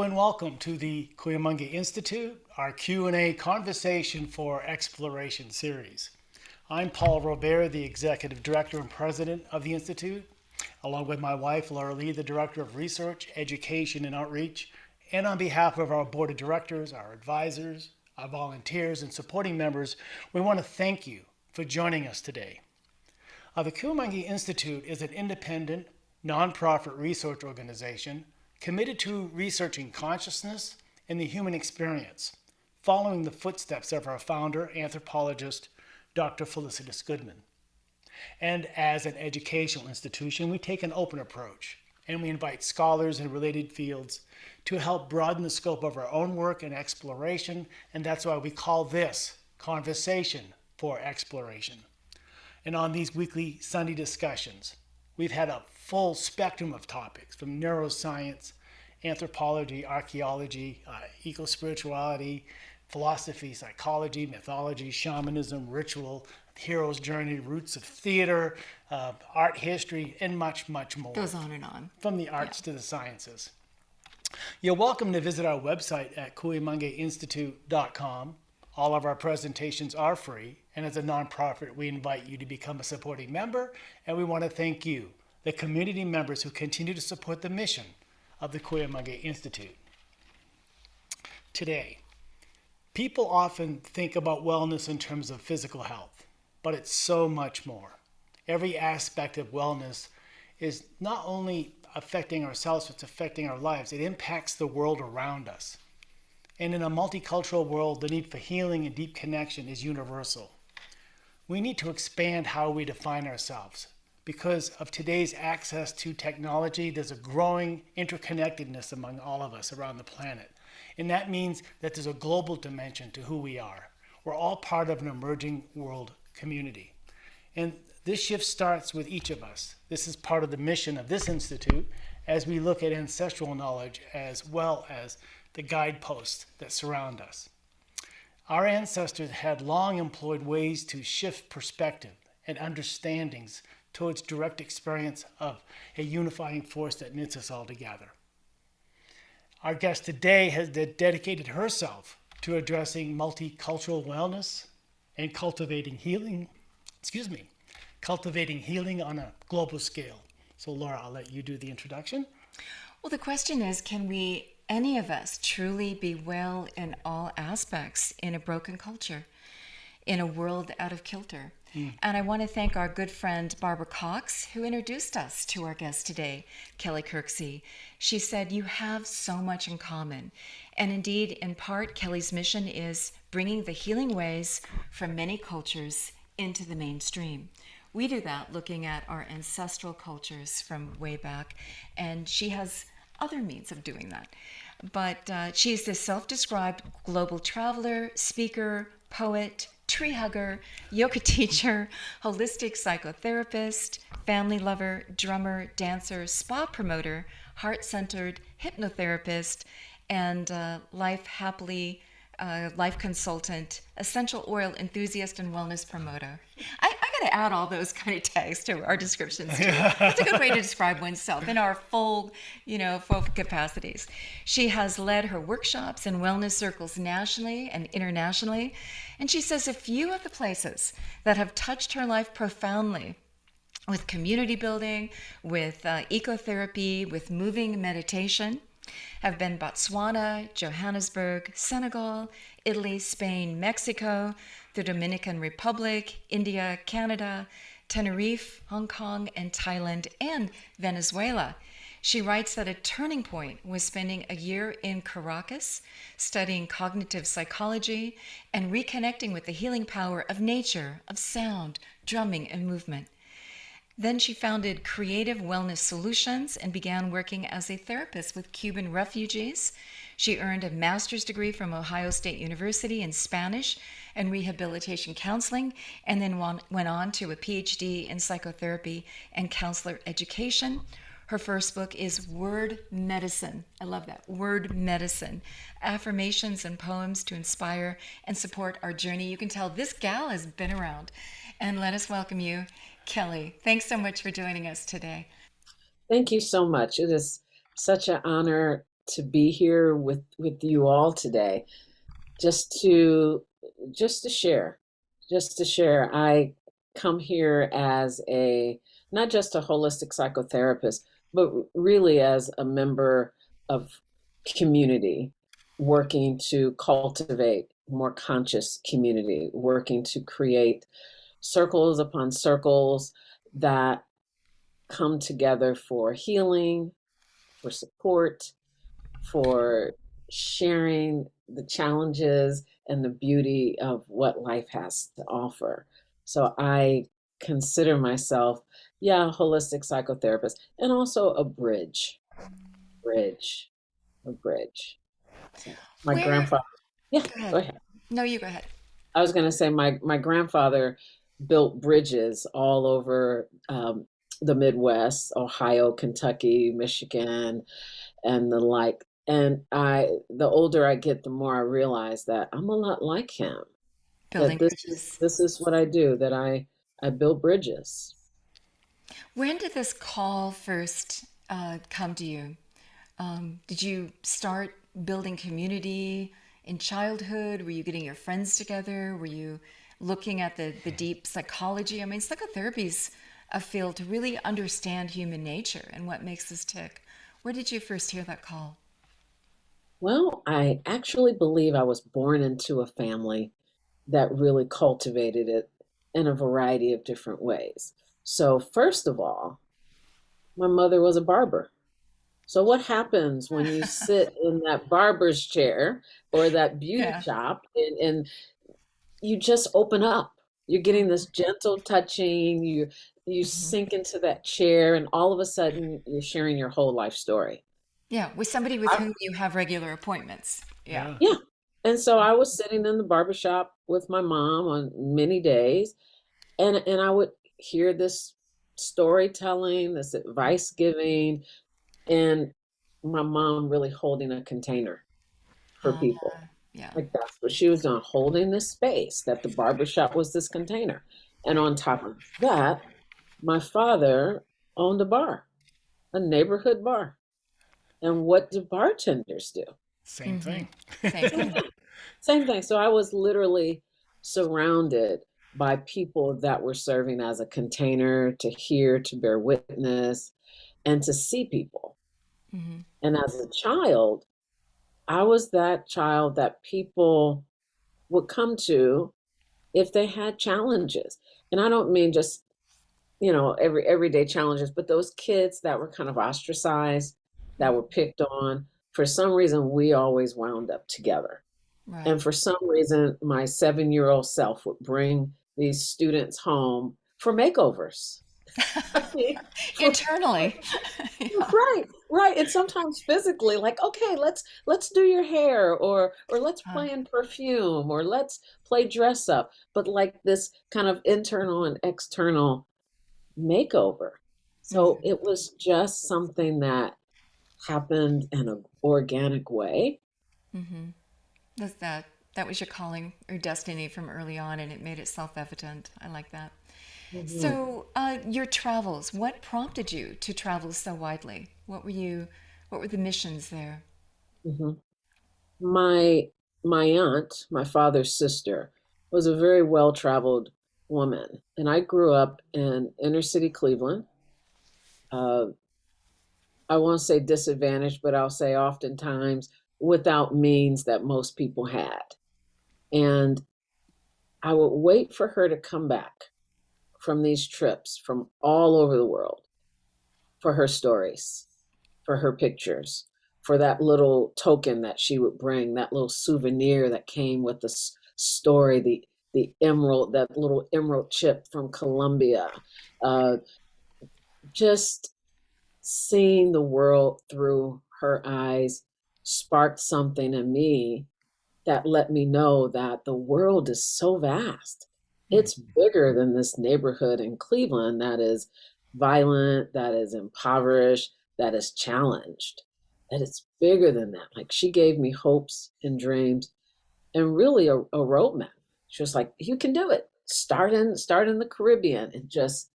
and welcome to the Kuyumungi Institute, our Q&A Conversation for Exploration series. I'm Paul Robert, the Executive Director and President of the Institute, along with my wife, Laura Lee, the Director of Research, Education, and Outreach. And on behalf of our Board of Directors, our advisors, our volunteers, and supporting members, we want to thank you for joining us today. The Kuyumungi Institute is an independent, nonprofit research organization committed to researching consciousness and the human experience, following the footsteps of our founder, anthropologist, Dr. Felicitas Goodman. And as an educational institution, we take an open approach, and we invite scholars in related fields to help broaden the scope of our own work and exploration, and that's why we call this Conversation for Exploration. And on these weekly Sunday discussions, we've had a full spectrum of topics from neuroscience, anthropology, archaeology, eco-spirituality, philosophy, psychology, mythology, shamanism, ritual, hero's journey, roots of theater, art history, and much, much more. Goes on and on. From the arts to the sciences. You're welcome to visit our website at kuyumungiinstitute.com. All of our presentations are free, and as a nonprofit, we invite you to become a supporting member, and we want to thank you, the community members who continue to support the mission of the Kuyumungi Institute. Today, people often think about wellness in terms of physical health, but it's so much more. Every aspect of wellness is not only affecting ourselves, it's affecting our lives. It impacts the world around us. And in a multicultural world, the need for healing and deep connection is universal. We need to expand how we define ourselves. Because of today's access to technology, there's a growing interconnectedness among all of us around the planet. And that means that there's a global dimension to who we are. We're all part of an emerging world community. And this shift starts with each of us. This is part of the mission of this institute as we look at ancestral knowledge as well as the guideposts that surround us. Our ancestors had long employed ways to shift perspective and understandings towards direct experience of a unifying force that knits us all together. Our guest today has dedicated herself to addressing multicultural wellness and cultivating healing on a global scale. So Laura, I'll let you do the introduction. Well, the question is, can we, any of us, truly be well in all aspects in a broken culture, in a world out of kilter? And I want to thank our good friend Barbara Cox, who introduced us to our guest today, Kellie Kirksey. She said, you have so much in common. And indeed, in part, Kellie's mission is bringing the healing ways from many cultures into the mainstream. We do that looking at our ancestral cultures from way back, and she has other means of doing that. But she's the self-described global traveler, speaker, poet, tree hugger, yoga teacher, holistic psychotherapist, family lover, drummer, dancer, spa promoter, heart-centered hypnotherapist, and life consultant, essential oil enthusiast, and wellness promoter. I got to add all those kind of tags to our descriptions too. That's a good way to describe oneself in our full capacities. She has led her workshops and wellness circles nationally and internationally, and she says a few of the places that have touched her life profoundly with community building, with ecotherapy, with moving meditation, have been Botswana, Johannesburg, Senegal, Italy, Spain, Mexico, the Dominican Republic, India, Canada, Tenerife, Hong Kong and Thailand, and Venezuela. She writes that a turning point was spending a year in Caracas, studying cognitive psychology and reconnecting with the healing power of nature, of sound, drumming, and movement. Then she founded Creative Wellness Solutions and began working as a therapist with Cuban refugees. She earned a master's degree from Ohio State University in Spanish and rehabilitation counseling, and then went on to a PhD in psychotherapy and counselor education. Her first book is Word Medicine. I love that. Word Medicine. Affirmations and Poems to inspire and support our journey. You can tell this gal has been around. And let us welcome you, Kellie. Thanks so much for joining us today. Thank you so much. It is such an honor to be here with you all today, just to just to share, just to share. I come here as a not just a holistic psychotherapist, but really as a member of community, working to cultivate more conscious community, working to create circles upon circles that come together for healing, for support, for sharing the challenges and the beauty of what life has to offer. So I consider myself, yeah, a holistic psychotherapist and also a bridge, a bridge. So my Where? grandfather, yeah, Go go ahead. ahead. No, you go ahead. I was going to say my grandfather built bridges all over the Midwest, Ohio, Kentucky, Michigan, and the like. And the older I get, the more I realize that I'm a lot like him. That Building this is bridges. this is what I do. That I build bridges. When did this call first come to you? Did you start building community in childhood? Were you getting your friends together? Were you looking at the deep psychology? I mean, psychotherapy is a field to really understand human nature and what makes us tick. Where did you first hear that call? Well, I actually believe I was born into a family that really cultivated it in a variety of different ways. So first of all, my mother was a barber. So what happens when you sit in that barber's chair or that beauty Yeah. shop and you just open up? You're getting this gentle touching, you Hmm. sink into that chair and all of a sudden you're sharing your whole life story. Yeah, with somebody with I, whom you have regular appointments. Yeah. Yeah. yeah. And so I was sitting in the barbershop with my mom on many days and I would hear this storytelling, this advice giving, and my mom really holding a container for Uh, people. yeah. Like that's what she was doing, holding this space that the barbershop was this container. And on top of that, my father owned a bar, a neighborhood bar. And what do bartenders do? Same Hmm. thing. Same Same thing. thing. Same thing. So I was literally surrounded by people that were serving as a container to hear, to bear witness, and to see people. Hmm. And as a child, I was that child that people would come to if they had challenges. And I don't mean just, everyday challenges, but those kids that were kind of ostracized, that were picked on. For some reason, we always wound up together. Right. And for some reason, my 7-year-old self would bring these students home for makeovers. I mean, for, Internally. Yeah. right, right. And sometimes physically, like, okay, let's do your hair or let's Uh, play in perfume or let's play dress up. But like this kind of internal and external makeover. So mhm. it was just something that happened in an organic way. That's that. That was your calling or destiny from early on, and it made it self-evident. I like that. Mhm, So, your travels. What prompted you to travel so widely? What were you? What were the missions there? mhm. My aunt, my father's sister, was a very well-traveled woman, and I grew up in inner city Cleveland. Uh, I won't say disadvantaged, but I'll say oftentimes without means that most people had. And I would wait for her to come back from these trips from all over the world for her stories, for her pictures, for that little token that she would bring, that little souvenir that came with the story, the emerald, that little emerald chip from Colombia. Uh, just seeing the world through her eyes sparked something in me that let me know that the world is so vast. It's bigger than this neighborhood in Cleveland that is violent, that is impoverished, that is challenged. That it's bigger than that. Like she gave me hopes and dreams and really a roadmap. She was like, you can do it. Start in the Caribbean and just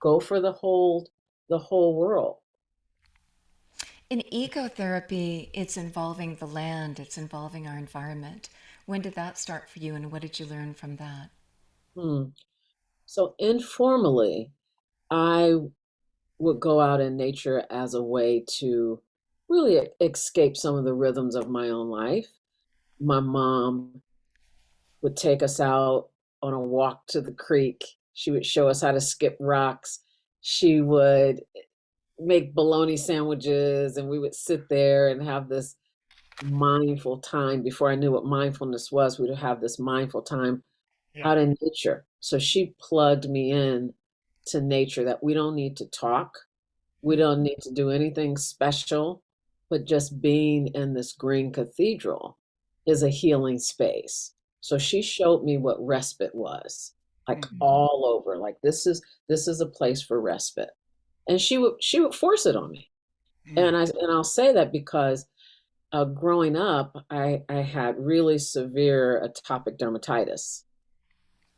go for the whole world. In ecotherapy, it's involving the land, it's involving our environment. When did that start for you, and what did you learn from that? Hmm. So informally, I would go out in nature as a way to really escape some of the rhythms of my own life. My mom would take us out on a walk to the creek. She would show us how to skip rocks. She would make bologna sandwiches, and we would sit there and have this mindful time. Before I knew what mindfulness was, we would have this mindful time Yeah. out in nature. So she plugged me in to nature, that we don't need to talk. We don't need to do anything special, but just being in this green cathedral is a healing space. So she showed me what respite was, like Mhm. all over. Like this is a place for respite. And she would force it on me. Mm. And I'll say that because growing up, I had really severe atopic dermatitis.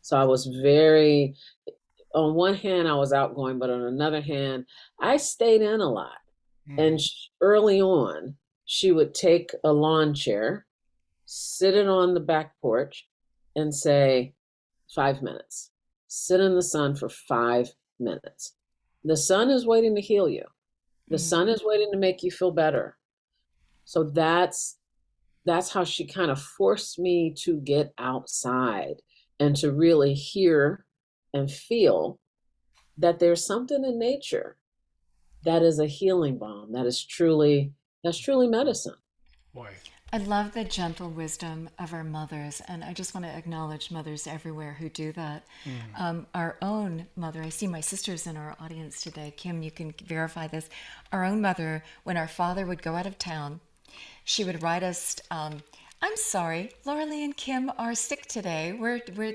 So I was very, on one hand, I was outgoing, but on another hand, I stayed in a lot. Mm. And early on, she would take a lawn chair, sit it on the back porch, and say, 5 minutes. Sit in the sun for 5 minutes. The sun is waiting to heal you. The Mm. sun is waiting to make you feel better. So that's how she kind of forced me to get outside and to really hear and feel that there's something in nature that is a healing balm, that's truly medicine. Boy. I love the gentle wisdom of our mothers, and I just want to acknowledge mothers everywhere who do that. Mm. Our own mother, I see my sisters in our audience today. Kim, you can verify this. Our own mother, when our father would go out of town, she would write us, I'm sorry, Laura Lee and Kim are sick today.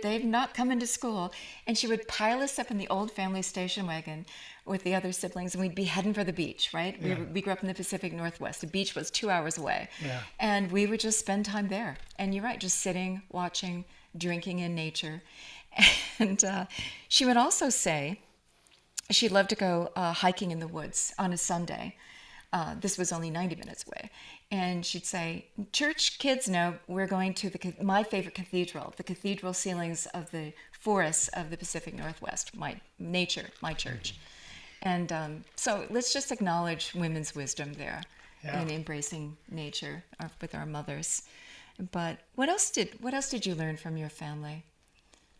They've not come into school. And she would pile us up in the old family station wagon with the other siblings, and we'd be heading for the beach, right? Yeah. We grew up in the Pacific Northwest. The beach was 2 hours away. Yeah. And we would just spend time there. And you're right, just sitting, watching, drinking in nature. And she would also say, she loved to go hiking in the woods on a Sunday. This was only 90 minutes away. And she'd say, church kids know we're going to my favorite cathedral, the cathedral ceilings of the forests of the Pacific Northwest, my church. And so let's just acknowledge women's wisdom there Yeah. in embracing nature with our mothers. But what else did you learn from your family?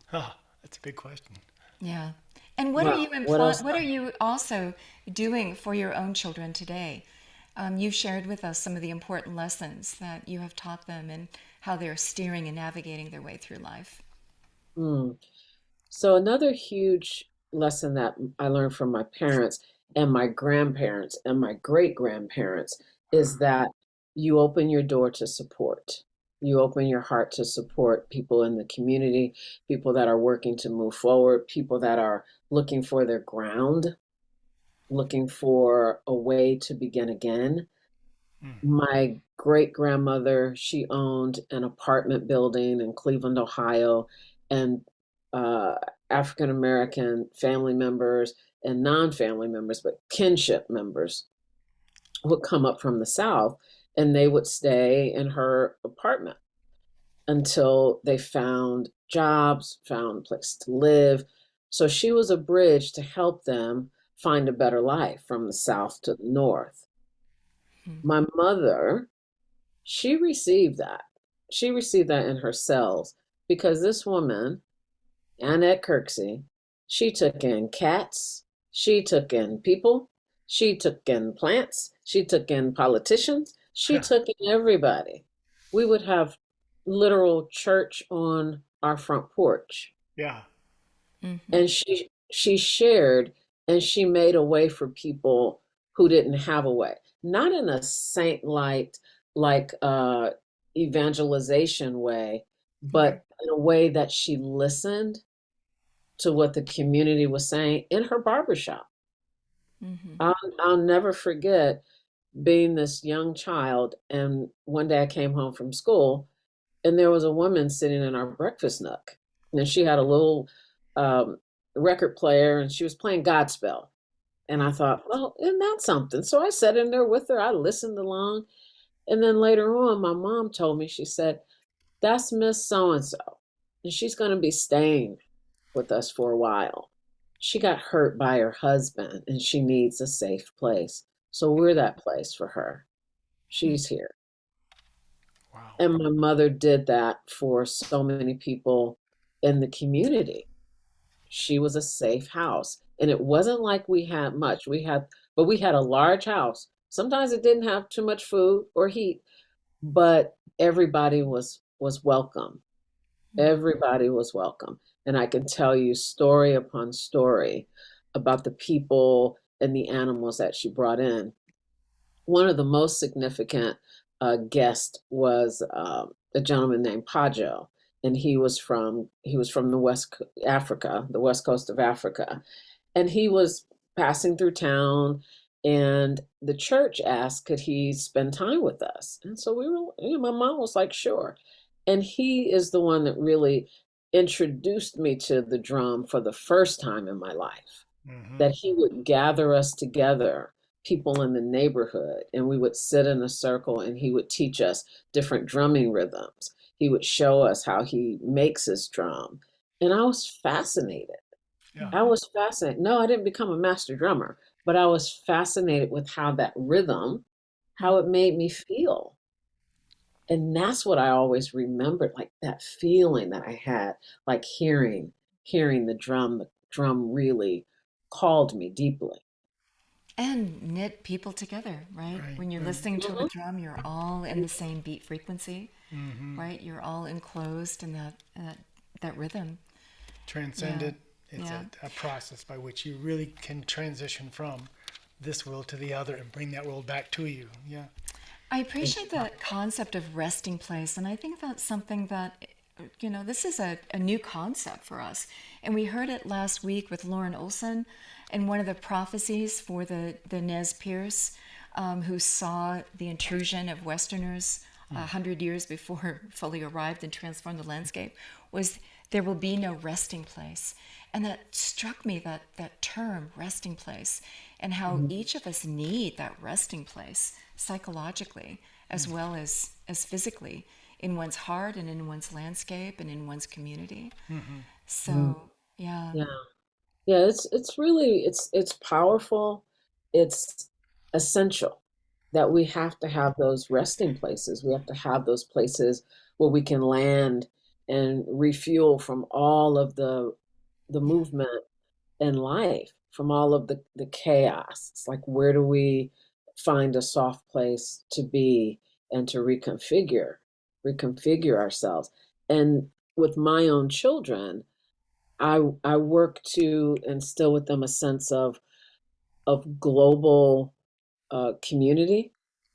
Huh. That's a big question. Yeah. And what are Well, you what else? what are you also doing for your own children today? You've shared with us some of the important lessons that you have taught them and how they're steering and navigating their way through life. Hmm. So another huge lesson that I learned from my parents and my grandparents and my great grandparents is that you open your door to support. You open your heart to support people in the community, people that are working to move forward, people that are looking for their ground, looking for a way to begin again. Mm. My great grandmother, she owned an apartment building in Cleveland, Ohio, and uh, African American family members and non family members, but kinship members, would come up from the South, and they would stay in her apartment until they found jobs, found a place to live. So she was a bridge to help them find a better life from the South to the North. Hmm. My mother, she received that. She received that in her cells because this woman, Annette Kirksey, she took in cats, she took in people, she took in plants, she took in politicians, she took in everybody. We would have literal church on our front porch. Yeah. Hmm. And she shared, and she made a way for people who didn't have a way. Not in a saint like evangelization way, Okay. but in a way that she listened to what the community was saying in her barbershop. Hmm. I'll never forget being this young child, and one day I came home from school, and there was a woman sitting in our breakfast nook, and she had a little um, record player, and she was playing Godspell. And I thought, well, isn't that something? So I sat in there with her. I listened along. And then later on, my mom told me, she said, that's Miss So and so. And she's going to be staying with us for a while. She got hurt by her husband and she needs a safe place. So we're that place for her. She's here. Wow. And my mother did that for so many people in the community. She was a safe house. And it wasn't like we had much. But we had a large house. Sometimes it didn't have too much food or heat, but everybody was welcome. Everybody was welcome. And I can tell you story upon story about the people and the animals that she brought in. One of the most significant guests was a gentleman named Pajo, and he was from Africa, the west coast of Africa, and he was passing through town. And the church asked, could he spend time with us? And so my mom was like, sure. And he is the one that really introduced me to the drum for the first time in my life, Mm-hmm. that he would gather us together, people in the neighborhood, and we would sit in a circle and he would teach us different drumming rhythms. He would show us how he makes his drum. And I was fascinated. Yeah. I was fascinated. No, I didn't become a master drummer, but I was fascinated with how that rhythm, how it made me feel. And that's what I always remembered, like that feeling that I had, like hearing the drum really called me deeply. And knit people together, right? Right. When you're Right. listening to a Mhm. drum, you're all in the same beat frequency, Mm-hmm. right? You're all enclosed in that rhythm. Yeah, Transcendent. It's yeah. a process by which you really can transition from this world to the other and bring that world back to you. Yeah. I appreciate the concept of resting place, and I think that's something that, this is a new concept for us. And we heard it last week with Lauren Olson, and one of the prophecies for the Nez Perce, who saw the intrusion of Westerners 100 years before fully arrived and transformed the landscape, was there will be no resting place. And that struck me, that term, resting place, and how Mhm. each of us need that resting place psychologically as well as physically in one's heart and in one's landscape and in one's community. Mm-hmm. Mm. So, yeah. Yeah. Yeah, it's really it's powerful. It's essential that we have to have those resting places. We have to have those places where we can land and refuel from all of the Yeah. movement in life, from all of the chaos. It's like, where do we find a soft place to be and to reconfigure ourselves? And with my own children, I work to instill with them a sense of global community,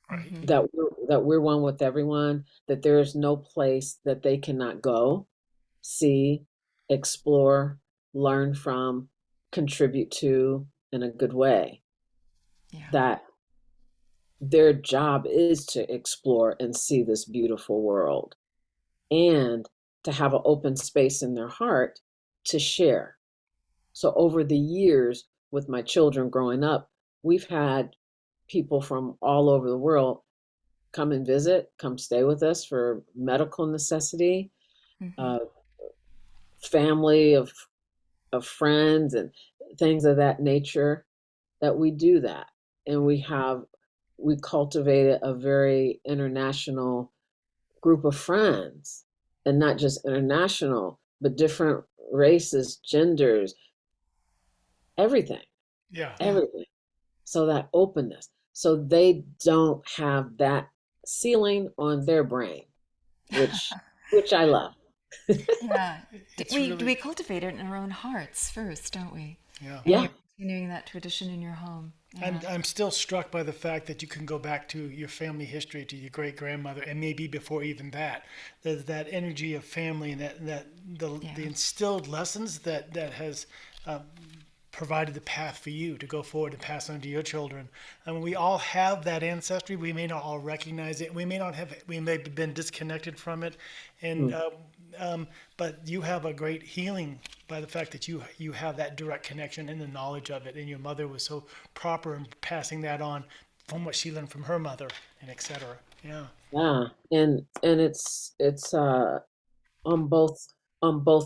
Right. Hmm. that we're one with everyone, that there is no place that they cannot go, see, explore, learn from, contribute to in a good way. Yeah. That their job is to explore and see this beautiful world, and to have an open space in their heart to share. So over the years, with my children growing up, we've had people from all over the world come and visit, come stay with us for medical necessity, Hmm. uh, family of friends and things of that nature, that we do that. And we cultivated a very international group of friends, and not just international, but different races, genders, everything, Yeah. Yeah. everything. So that openness, so they don't have that ceiling on their brain, which I love. Yeah. It's We really, cultivate it in our own hearts first, don't we? yeah. And Yeah. you're continuing that tradition in your home. I'm, Yeah. I'm still struck by the fact that you can go back to your family history, to your great grandmother, and maybe before even that. There's that energy of family and that the Yeah. instilled lessons that has uh, provided the path for you to go forward and pass on to your children. And we all have that ancestry. We may not all recognize it. We may not have. We may have been disconnected from it, and Mm. but you have a great healing by the fact that you have that direct connection and the knowledge of it, and your mother was so proper in passing that on from what she learned from her mother, and etc. Yeah, Yeah, and it's on both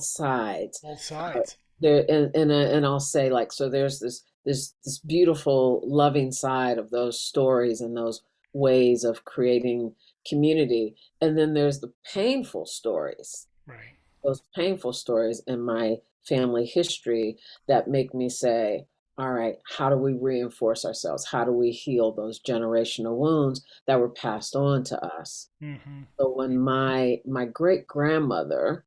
sides. both Uh, sides. there and I'll say, like, so there's this beautiful loving side of those stories and those ways of creating community, and then there's the painful stories, Right. those painful stories in my family history that make me say, all right, how do we reinforce ourselves? How do we heal those generational wounds that were passed on to us? Mm-hmm. So when my great grandmother,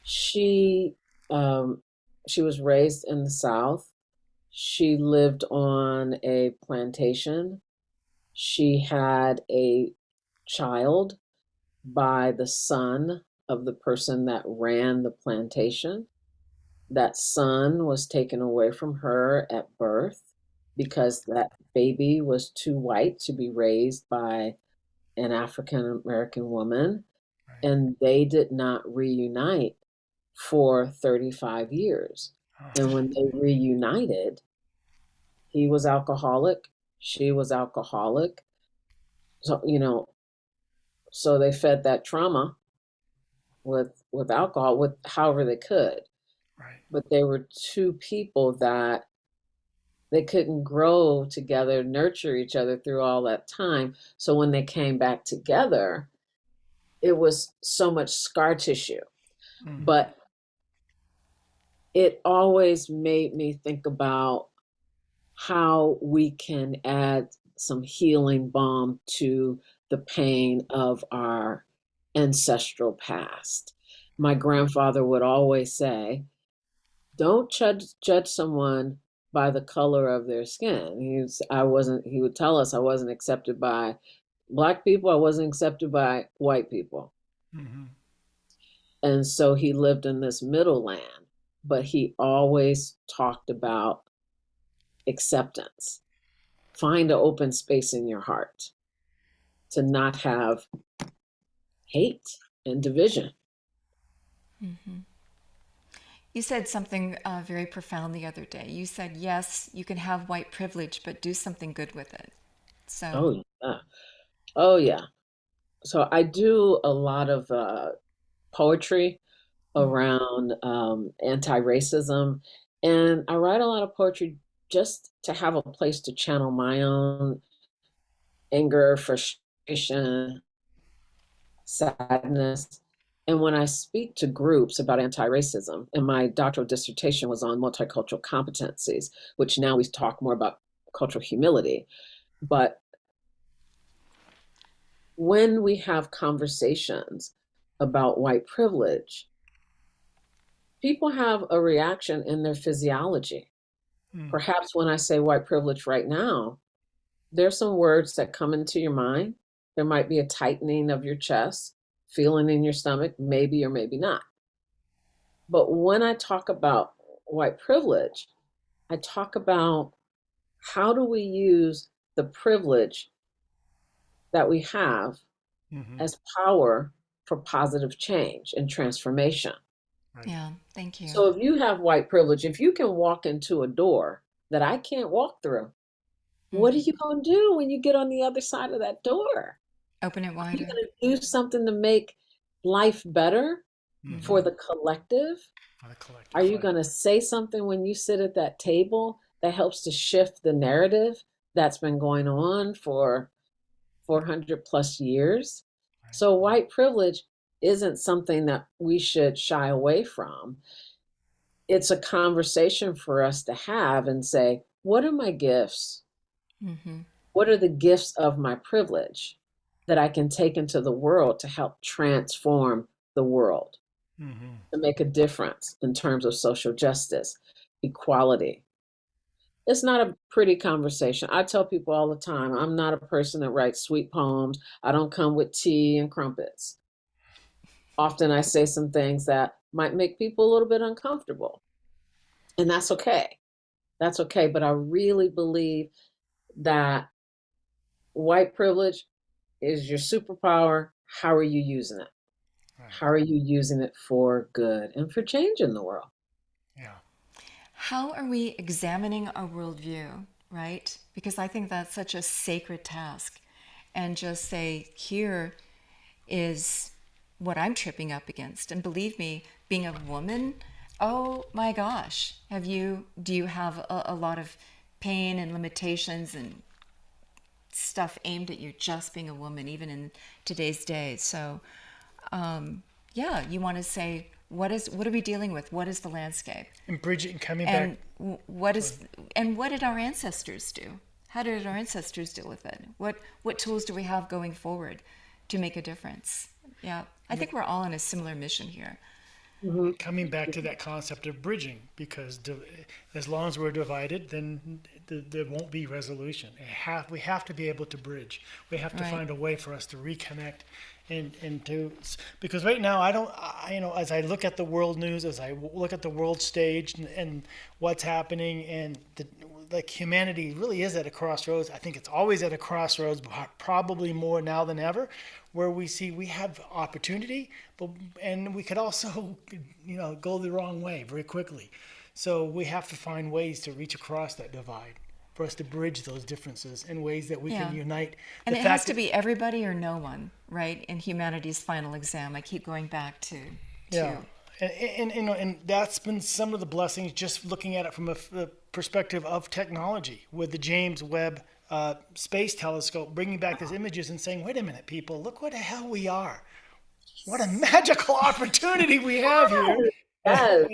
she um, she was raised in the South. She lived on a plantation. She had a child by the son of the person that ran the plantation. That son was taken away from her at birth because that baby was too white to be raised by an African American woman, Right. and they did not reunite for 35 years. And Oh, when they reunited, he was alcoholic, she was alcoholic. So, so they fed that trauma with alcohol, with however they could. right. But they were two people that they couldn't grow together, nurture each other through all that time. So when they came back together, it was so much scar tissue. Mm-hmm. But it always made me think about how we can add some healing balm to the pain of our ancestral past. My grandfather would always say, don't judge someone by the color of their skin. He would tell us I wasn't accepted by black people, I wasn't accepted by white people. Mm-hmm. And so he lived in this middle land, but he always talked about acceptance. Find an open space in your heart to not have hate and division. Hmm. You said something very profound the other day. You said, yes, you can have white privilege, but do something good with it. So, Oh, yeah. Oh, yeah. So I do a lot of poetry mm, around anti-racism, and I write a lot of poetry just to have a place to channel my own anger, frustration, sadness. And when I speak to groups about anti-racism, and my doctoral dissertation was on multicultural competencies, which now we talk more about cultural humility. But when we have conversations about white privilege, people have a reaction in their physiology. Mm. Perhaps when I say white privilege right now, there's some words that come into your mind. There might be a tightening of your chest, feeling in your stomach, maybe or maybe not. But when I talk about white privilege, I talk about how do we use the privilege that we have Mm-hmm. as power for positive change and transformation. Right. yeah, thank you. So if you have white privilege, if you can walk into a door that I can't walk through, what are Hmm. you going to do when you get on the other side of that door? Open it Are you wider. going to do something to make life better Mm-hmm. for Hmm. the collective? For the Are collective. you Right. going to say something when you sit at that table that helps to shift the narrative that's been going on for 400 plus years? Right. So, white privilege isn't something that we should shy away from. It's a conversation for us to have and say, what are my gifts? Hmm. What are the gifts of my privilege that I can take into the world to help transform the world, Mm-hmm. to make a difference in terms of social justice, equality? It's not a pretty conversation. I tell people all the time, I'm not a person that writes sweet poems. I don't come with tea and crumpets. Often I say some things that might make people a little bit uncomfortable, and that's okay. That's okay. But I really believe that white privilege is your superpower. How are you using it? Right. How are you using it for good and for change in the world? Yeah. How are we examining our worldview, right? Because I think that's such a sacred task. And just say, here is what I'm tripping up against. And believe me, being a woman, oh my gosh, do you have a lot of pain and limitations and stuff aimed at you just being a woman, even in today's day? So, yeah, you want to say, what are we dealing with? What is the landscape? And Bridget, coming And back, what did our ancestors do? How did our ancestors deal with it? What tools do we have going forward to make a difference? Yeah, I think we're all on a similar mission here. coming back to that concept of bridging, because as long as we're divided, then there won't be resolution. We have to be able to bridge. We have to Right. find a way for us to reconnect and to, because right now as I look at the world news, as I look at the world stage and what's happening, and like humanity really is at a crossroads. I think it's always at a crossroads, but probably more now than ever, where we see we have opportunity, and we could also, go the wrong way very quickly. So we have to find ways to reach across that divide, for us to bridge those differences in ways that we Yeah. can unite. And The it has fact to that- be everybody or no one, right? In humanity's final exam, I keep going back to. Yeah, and that's been some of the blessings. Just looking at it from a perspective of technology, with the James Webb Space Telescope, bringing back these images and saying, "Wait a minute, people! Look what the hell we are! What a magical opportunity we have here!" Yes.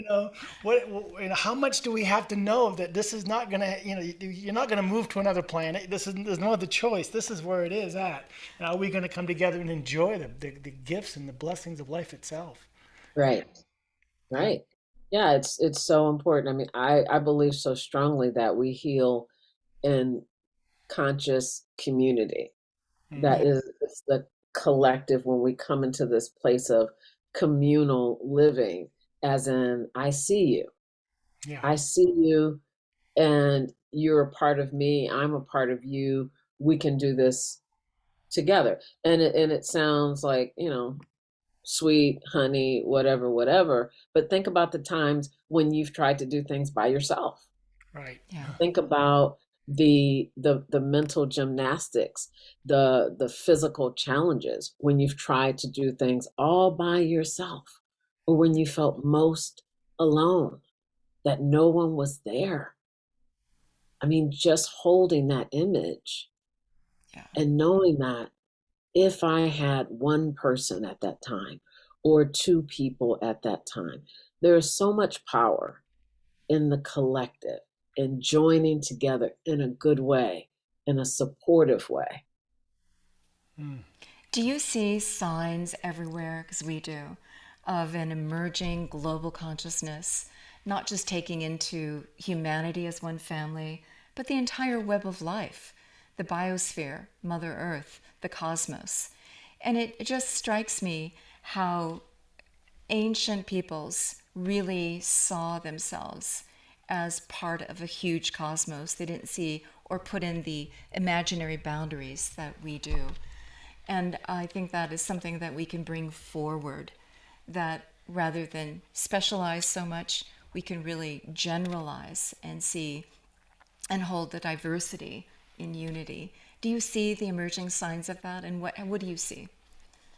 How much do we have to know that this is not gonna, you're not gonna move to another planet. There's no other choice. This is where it is at. And are we gonna come together and enjoy the gifts and the blessings of life itself? Right. Right. Yeah, it's so important. I mean, I believe so strongly that we heal in conscious community. That is, it's the collective when we come into this place of communal living, as in, I see you. Yeah. I see you, and you're a part of me. I'm a part of you. We can do this together. And it sounds like, sweet, honey, whatever, whatever. But think about the times when you've tried to do things by yourself. Right. Yeah. Think about the mental gymnastics, the physical challenges when you've tried to do things all by yourself, or when you felt most alone, that no one was there. I mean, just holding that image Yeah. and knowing that if I had one person at that time or two people at that time, there is so much power in the collective and joining together in a good way, in a supportive way. Do you see signs everywhere, because we do, of an emerging global consciousness, not just taking into humanity as one family, but the entire web of life, the biosphere, Mother Earth, the cosmos? And it just strikes me how ancient peoples really saw themselves as part of a huge cosmos. They didn't see or put in the imaginary boundaries that we do. And I think that is something that we can bring forward, that rather than specialize so much, we can really generalize and see and hold the diversity in unity. Do you see the emerging signs of that? And what do you see?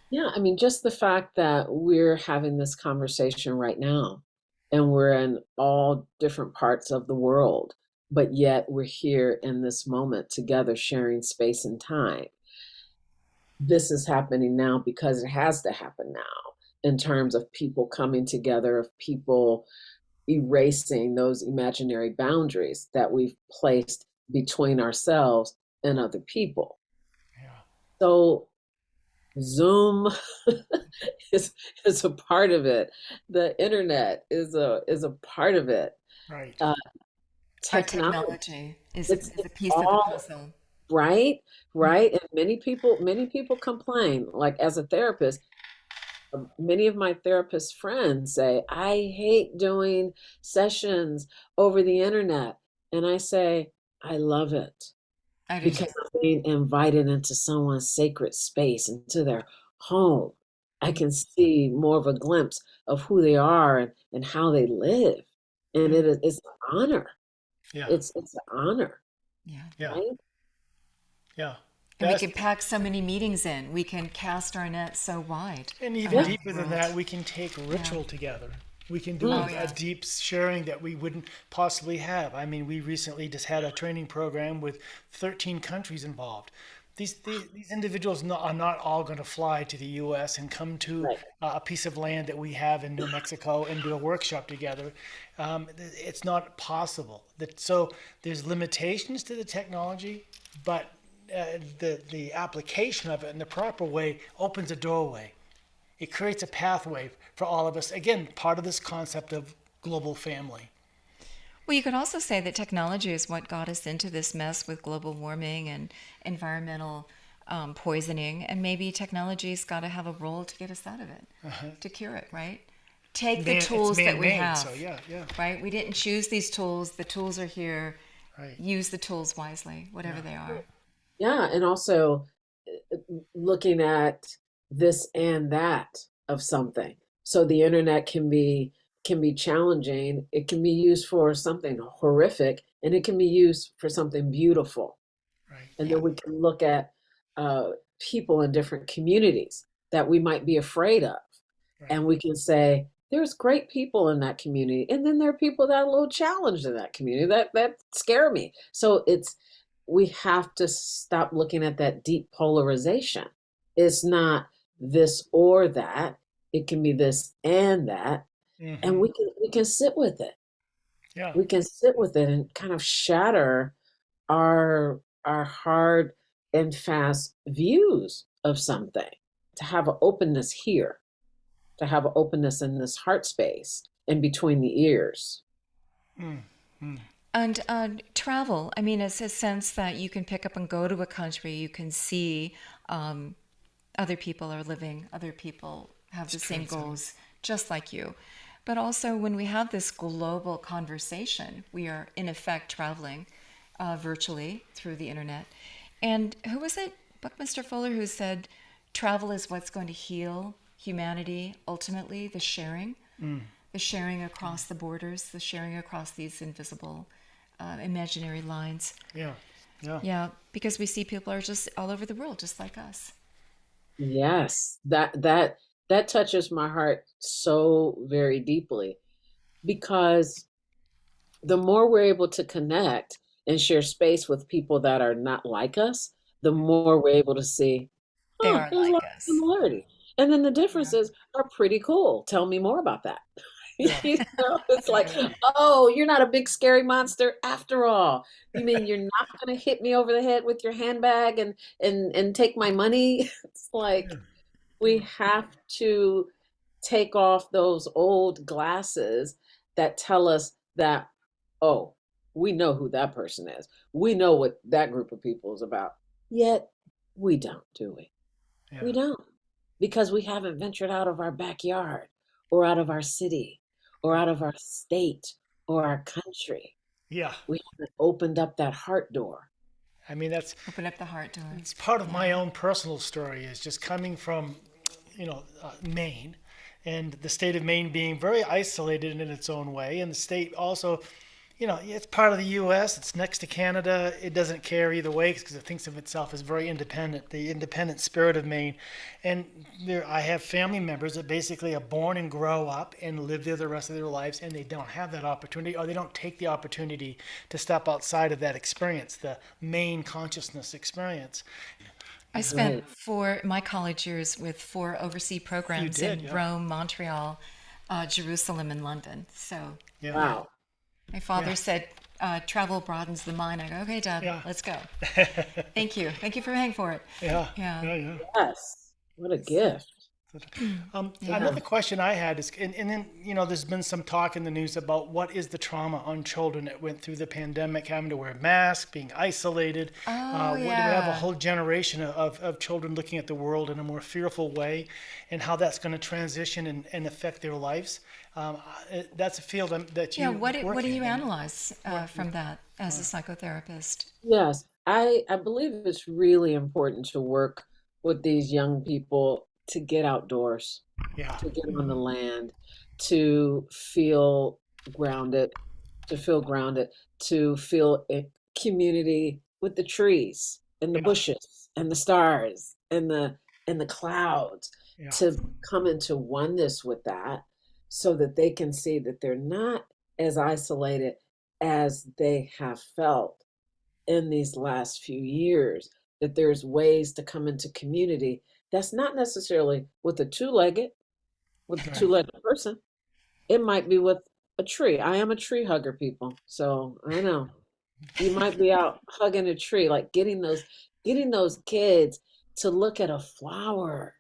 Yeah, I mean, just the fact that we're having this conversation right now, and we're in all different parts of the world, but yet we're here in this moment together, sharing space and time. This is happening now because it has to happen now, in terms of people coming together, of people erasing those imaginary boundaries that we've placed between ourselves and other people. Yeah. So Zoom is a part of it. The internet is a part of it. Right. Our Technology, technology is it's a piece of the all puzzle. right, right. And many people complain. Like, as a therapist, many of my therapist friends say, I hate doing sessions over the internet. And I say, I love it, I do because too. I'm being invited into someone's sacred space, into their home. I can see more of a glimpse of who they are and how they live. And it's an honor. Yeah. It's an honor, Yeah. Yeah. right? Yeah. And we That's, can pack so many meetings in. We can cast our net so wide and even around deeper the than world. that, we can take ritual together. We can do Oh, a yeah. deep sharing that we wouldn't possibly have. I mean, we recently just had a training program with 13 countries involved. These individuals are not all going to fly to the U.S. and come to Right. a piece of land that we have in New Mexico and do a workshop together. It's not possible. So there's limitations to the technology, but the application of it in the proper way opens a doorway. It creates a pathway for all of us. Again, part of this concept of global family. Well, you could also say that technology is what got us into this mess with global warming and environmental poisoning. And maybe technology's got to have a role to get us out of it, to cure it, right? Take the It's tools that we man-made, have, so yeah, right? We didn't choose these tools. The tools are here. right. Use the tools wisely, whatever they are. Yeah, and also looking at this and that of something. So the internet can be challenging. It can be used for something horrific, and it can be used for something beautiful. Right. And Yeah. then we can look at people in different communities that we might be afraid of, Right. and we can say there's great people in that community, and then there are people that are a little challenged in that community that scare me. So we have to stop looking at that deep polarization. It's not this or that. It can be this and that, and Mm-hmm. we can sit with it. Yeah. We can sit with it and kind of shatter our hard and fast views of something. To have an openness here, to have an openness in this heart space in between the ears. Mm-hmm. And travel, I mean, it's a sense that you can pick up and go to a country. You can see other people are living, other people have the same goals just like you. But also, when we have this global conversation, we are in effect traveling virtually through the internet. And who was it, Buckminster Fuller, who said, travel is what's going to heal humanity ultimately, the sharing across the borders, the sharing across these invisible imaginary lines. Yeah. Yeah. Yeah, because we see people are just all over the world, just like us. Yes, that touches my heart so very deeply because the more we're able to connect and share space with people that are not like us, the more we're able to see, They oh, are there's a like lot of us. similarity. And then the Yeah. differences are pretty cool. Tell me more about that. Yeah. It's like, oh, you're not a big scary monster after all. You mean you're not going to hit me over the head with your handbag and take my money? It's like we have to take off those old glasses that tell us that, oh, we know who that person is. We know what that group of people is about. Yet we don't, do we? We Yeah. don't. Because we haven't ventured out of our backyard or out of our city or out of our state or our country. Yeah. We haven't opened up that heart door. I mean, Open up the heart door. it's part of Yeah. my own personal story is just coming from, Maine, and the state of Maine being very isolated in its own way, and the state also, it's part of the U.S. It's next to Canada. It doesn't care either way because it thinks of itself as very independent. The independent spirit of Maine, and I have family members that basically are born and grow up and live there the rest of their lives, and they don't have that opportunity, or they don't take the opportunity to step outside of that experience, the Maine consciousness experience. I Right. spent my college years with 4 overseas programs did, in yeah. Rome, Montreal, Jerusalem, and London. So Yeah. Wow. my father Yeah. said, travel broadens the mind. I go, okay, Dad, Yeah. let's go. Thank you. Thank you for paying for it. Yeah. Yeah. Yeah. Yeah. Yes. What a gift. Another question I had is, and then, there's been some talk in the news about what is the trauma on children that went through the pandemic, having to wear masks, being isolated. Oh, We have a yeah. whole generation of children looking at the world in a more fearful way, and how that's going to transition and affect their lives. That's a field that you Yeah, what work do you in. analyze from that as a psychotherapist? Yes. I believe it's really important to work with these young people to get outdoors, Yeah. to get on the land, to feel grounded, to feel grounded, to feel a community with the trees and the Yeah. bushes and the stars and the clouds, Yeah. to come into oneness with that so that they can see that they're not as isolated as they have felt in these last few years, that there's ways to come into community that's not necessarily with a Right. two-legged person. It might be with a tree. I am a tree hugger, people. So I know you might be out hugging a tree, like getting those kids to look at a flower,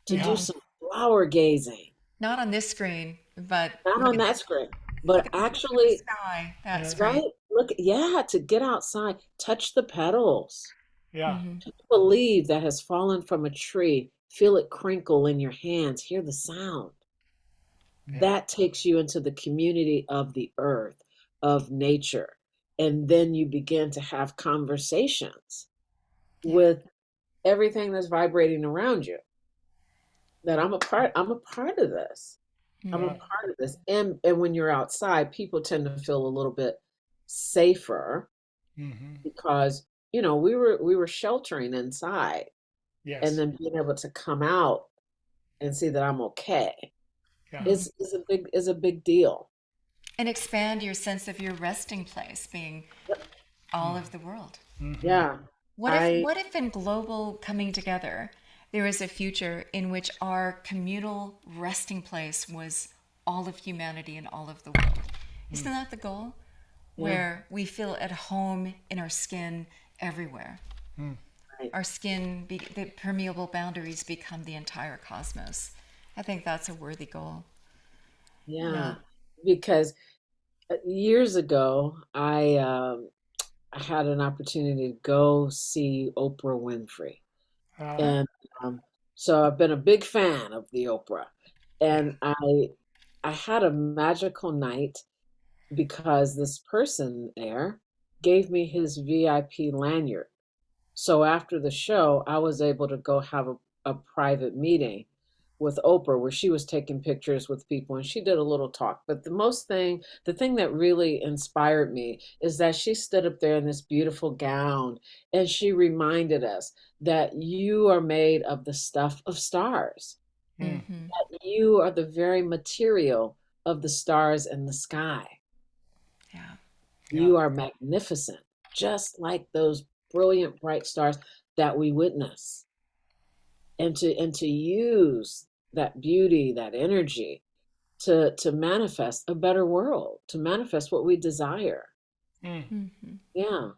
to do Yeah. some flower gazing. Not on this screen, but Not look on at that screen, look but at the actually, sky. That's Yeah. great. right? Look, yeah, to get outside, touch the petals. Yeah. A leaf that has fallen from a tree, feel it crinkle in your hands, hear the sound. Yeah. That takes you into the community of the earth, of nature. And then you begin to have conversations Yeah. with everything that's vibrating around you. That I'm a part of this. I'm a Yeah. part of this. And when you're outside, people tend to feel a little bit safer Mm-hmm. because, we were sheltering inside, and Yes. then being able to come out and see that I'm okay Yeah. is a big deal. And expand your sense of your resting place being all of the world. Mm-hmm. Yeah. What if I what if in global coming together there is a future in which our communal resting place was all of humanity and all of the world? Isn't that the goal? Yeah. Where we feel at home in our skin everywhere. Right. Our skin, the permeable boundaries become the entire cosmos. I think that's a worthy goal. Yeah. Because years ago, I had an opportunity to go see Oprah Winfrey. Uh, And so I've been a big fan of the Oprah. yeah. And I had a magical night because this person there gave me his VIP lanyard. So after the show, I was able to go have a private meeting with Oprah where she was taking pictures with people and she did a little talk. But the thing that really inspired me is that she stood up there in this beautiful gown and she reminded us that you are made of the stuff of stars. Mm. Mm-hmm. You are the very material of the stars in the sky. Yeah. Yeah. You are magnificent, just like those brilliant, bright stars that we witness. And to use that beauty, that energy to manifest a better world, to manifest what we desire. Mm. Mm-hmm. Yeah.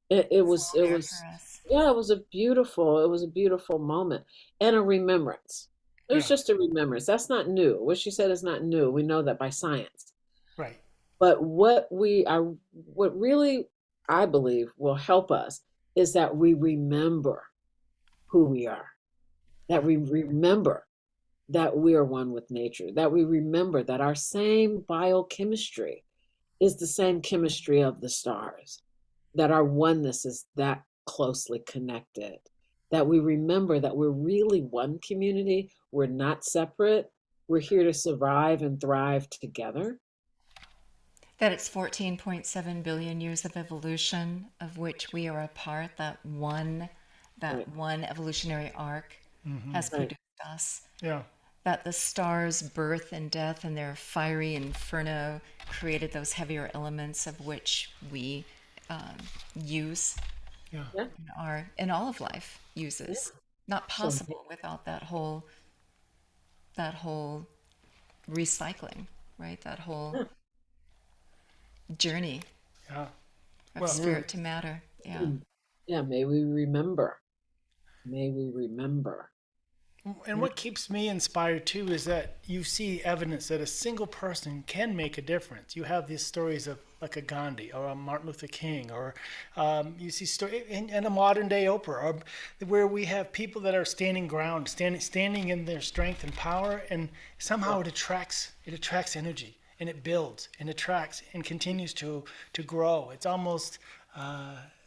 It was it There was for us. yeah, it was a beautiful moment and a remembrance. It was Yeah. just a remembrance. That's not new. What she said is not new. We know that by science. Right. But what really I believe will help us is that we remember who we are, that we remember that we are one with nature, that we remember that our same biochemistry is the same chemistry of the stars, that our oneness is that closely connected, that we remember that we're really one community, we're not separate, we're here to survive and thrive together. That it's 14.7 billion years of evolution, of which we are a part, that Right, one evolutionary arc has right, produced us. Yeah. That the stars' birth and death and their fiery inferno created those heavier elements of which we use Yeah. yeah, in all of life yeah. uses. Not So possible without that whole recycling, right? That whole yeah. journey Yeah. of Well, spirit to matter. Yeah. Yeah, may we remember. May we remember. and what keeps me inspired too is that you see evidence that a single person can make a difference. You have these stories of like a Gandhi or a Martin Luther King, or you see story and a modern day Oprah, or where we have people that are standing ground, standing in their strength and power, and somehow it attracts energy, and it builds and attracts and continues to grow. It's almost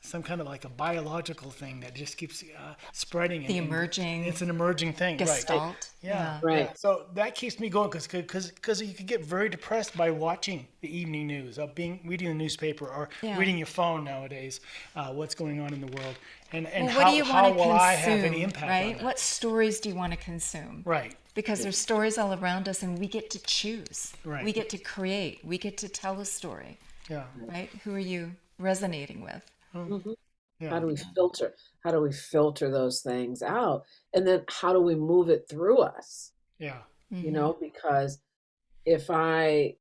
some kind of like a biological thing that just keeps spreading. The And emerging it's an emerging thing, right? gestalt. Yeah, Right. yeah. So that keeps me going because you could get very depressed by watching the evening news, reading the newspaper, or Yeah. reading your phone nowadays. What's going on in the world, and Well, what do you want how to will I have any consume, impact right? on that? What stories do you want to consume? Right. Because there's stories all around us and we get to choose. Right. We get to create. We get to tell a story, Yeah. right? Who are you resonating with? Mhm. Yeah. How do we filter? How do we filter those things out? And then how do we move it through us? Yeah. You know, because if I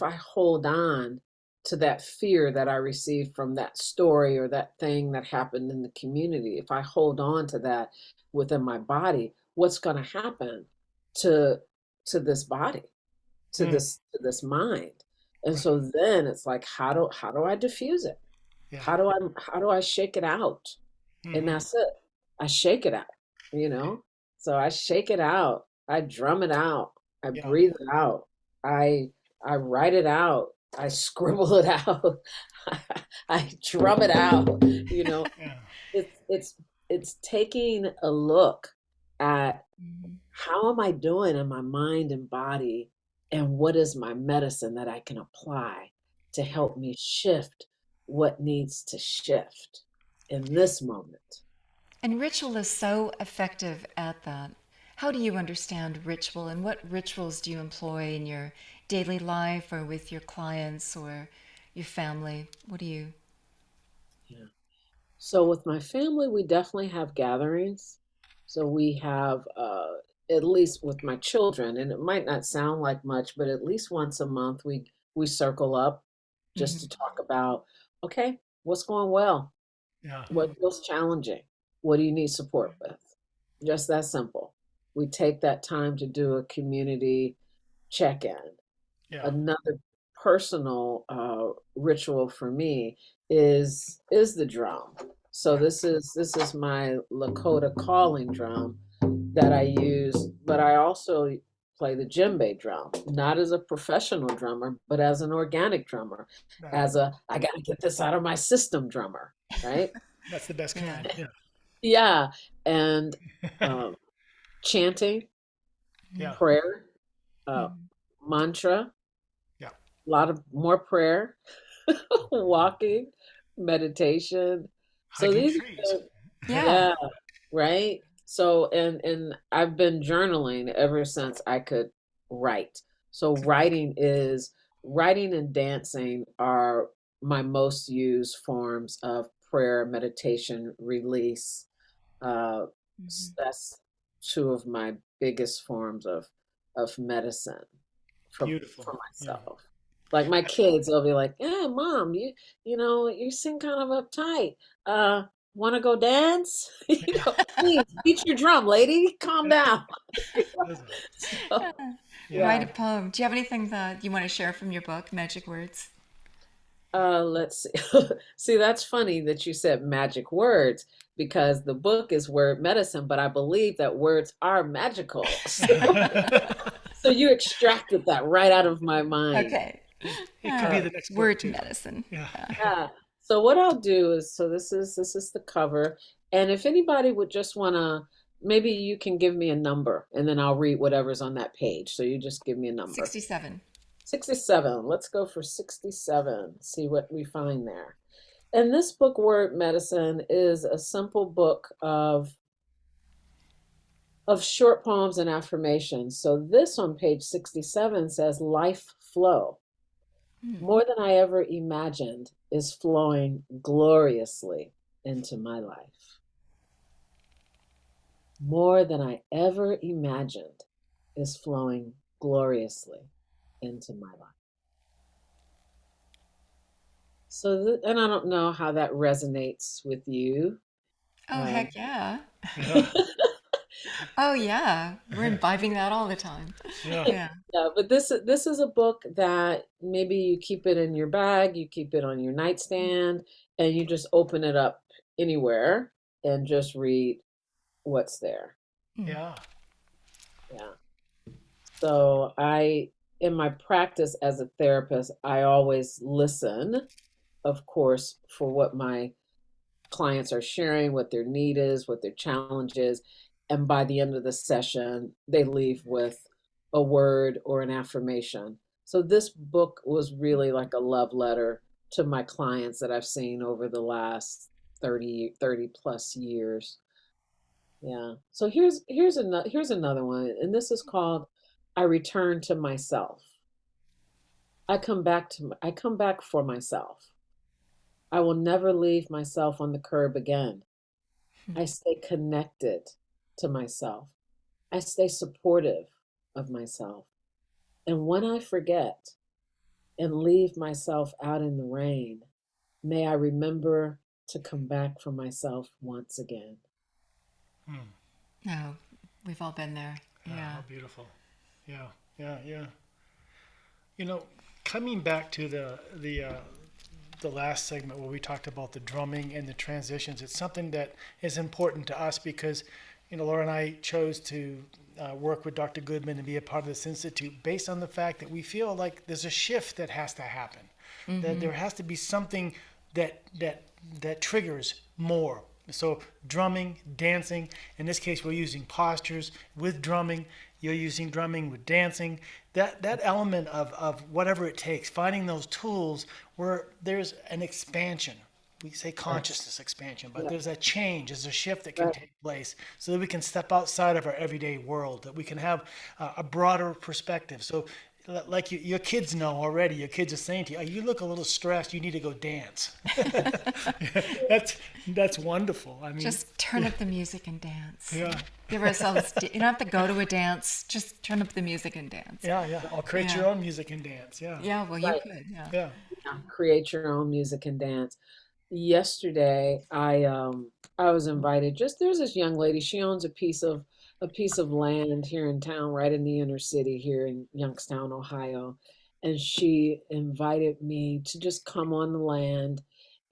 hold on to that fear that I received from that story or that thing that happened in the community, if I hold on to that within my body, what's going to happen to this body, Mm. to this mind? And Right. so then it's like, how do I diffuse it? Yeah. How do I shake it out? And Mhm. that's it. I shake it out, you know? So I shake it out. I drum it out. I Yeah. breathe it out. I I write it out. I scribble it out. I drum it out. You know, Yeah. it's taking a look at Mhm. how am I doing in my mind and body, and what is my medicine that I can apply to help me shift what needs to shift in this moment. And ritual is so effective at that. How do you understand ritual and what rituals do you employ in your daily life or with your clients or your family? What do you? Yeah. So with my family, we definitely have gatherings. So we have at least with my children, and it might not sound like much, but at least once a month we circle up just to Mhm. talk about, okay, what's going well? Yeah. What feels challenging? What do you need support with? Just that simple. We take that time to do a community check-in. Yeah. Another personal ritual for me is the drum. So Yeah. this is my Lakota calling drum that I use, but I also play the djembe drum, not as a professional drummer, but as an organic drummer, Right. as a I got to get this out of my system drummer, right? That's the best Yeah. kind. Yeah. Yeah, and um, chanting, Yeah. prayer, uh, Mhm. mantra, Yeah. a lot of more prayer, walking, meditation. So Hugging these trees. are Yeah. yeah, right? So and I've been journaling ever since I could write. So writing and dancing are my most used forms of prayer, meditation, release. Uh, Mhm. that's two of my biggest forms of medicine Beautiful. for Yeah. myself. Like my kids, they'll be like, "Yeah, mom, you know, you seem kind of uptight. Uh, want to go dance? You know, please beat your drum, lady. Calm down." Listen. So, Yeah. Write a yeah. poem. Do you have anything that you want to share from your book, Magic Words? Let's see. See, that's funny that you said magic words because the book is word medicine, but I believe that words are magical. So you extracted that right out of my mind. Okay. It could be the next book Word too. medicine. Yeah. Yeah. So what I'll do is, so this is the cover, and if anybody would just want to, maybe you can give me a number, and then I'll read whatever's on that page. So you just give me a number. 67. 67. Let's go for 67. See what we find there. And this book, Word Medicine, is a simple book of short poems and affirmations. So this on page 67 says life flow. Hmm. More than I ever imagined is flowing gloriously into my life. More than I ever imagined is flowing gloriously into my life. So, and I don't know how that resonates with you. Oh, Um, heck yeah. Yeah. Oh, yeah. We're imbibing that all the time. Yeah. Yeah. yeah, but this is a book that maybe you keep it in your bag, you keep it on your nightstand, and you just open it up anywhere and just read what's there. Mm. Yeah. Yeah. So in my practice as a therapist, I always listen of course, for what my clients are sharing, what their need is, what their challenge is. And by the end of the session, they leave with a word or an affirmation. So this book was really like a love letter to my clients that I've seen over the last 30 plus years. Yeah. So here's another one, and this is called I Return to Myself. I come back for myself. I will never leave myself on the curb again. I stay connected to myself. I stay supportive of myself. And when I forget and leave myself out in the rain, may I remember to come back for myself once again. Hmm. No, we've all been there. Yeah. How beautiful. Yeah, yeah, yeah. You know, coming back to the last segment where we talked about the drumming and the transitions, it's something that is important to us because, you know, Laura and I chose to work with Dr. Goodman and be a part of this institute based on the fact that we feel like there's a shift that has to happen, that there has to be something that triggers more. So drumming, dancing, in this case we're using postures with drumming, you're using drumming with dancing. That element of whatever it takes, finding those tools where there's an expansion. We say consciousness expansion, but Yeah. there's a change, there's a shift that can Right. take place so that we can step outside of our everyday world, that we can have a broader perspective. So like your kids know already, your kids are saying to you, "Oh, you look a little stressed, you need to go dance." That's wonderful. I mean, Just turn up the music and dance. yeah, Give ourselves, you don't have to go to a dance, just turn up the music and dance. yeah. I'll create your Yeah. own music and dance. Yeah, Yeah, well, you Right. could. Yeah. yeah. Create your own music and dance. Yesterday, I was invited. Just there's this young lady. She owns a piece of land here in town, right in the inner city here in Youngstown, Ohio, and she invited me to just come on the land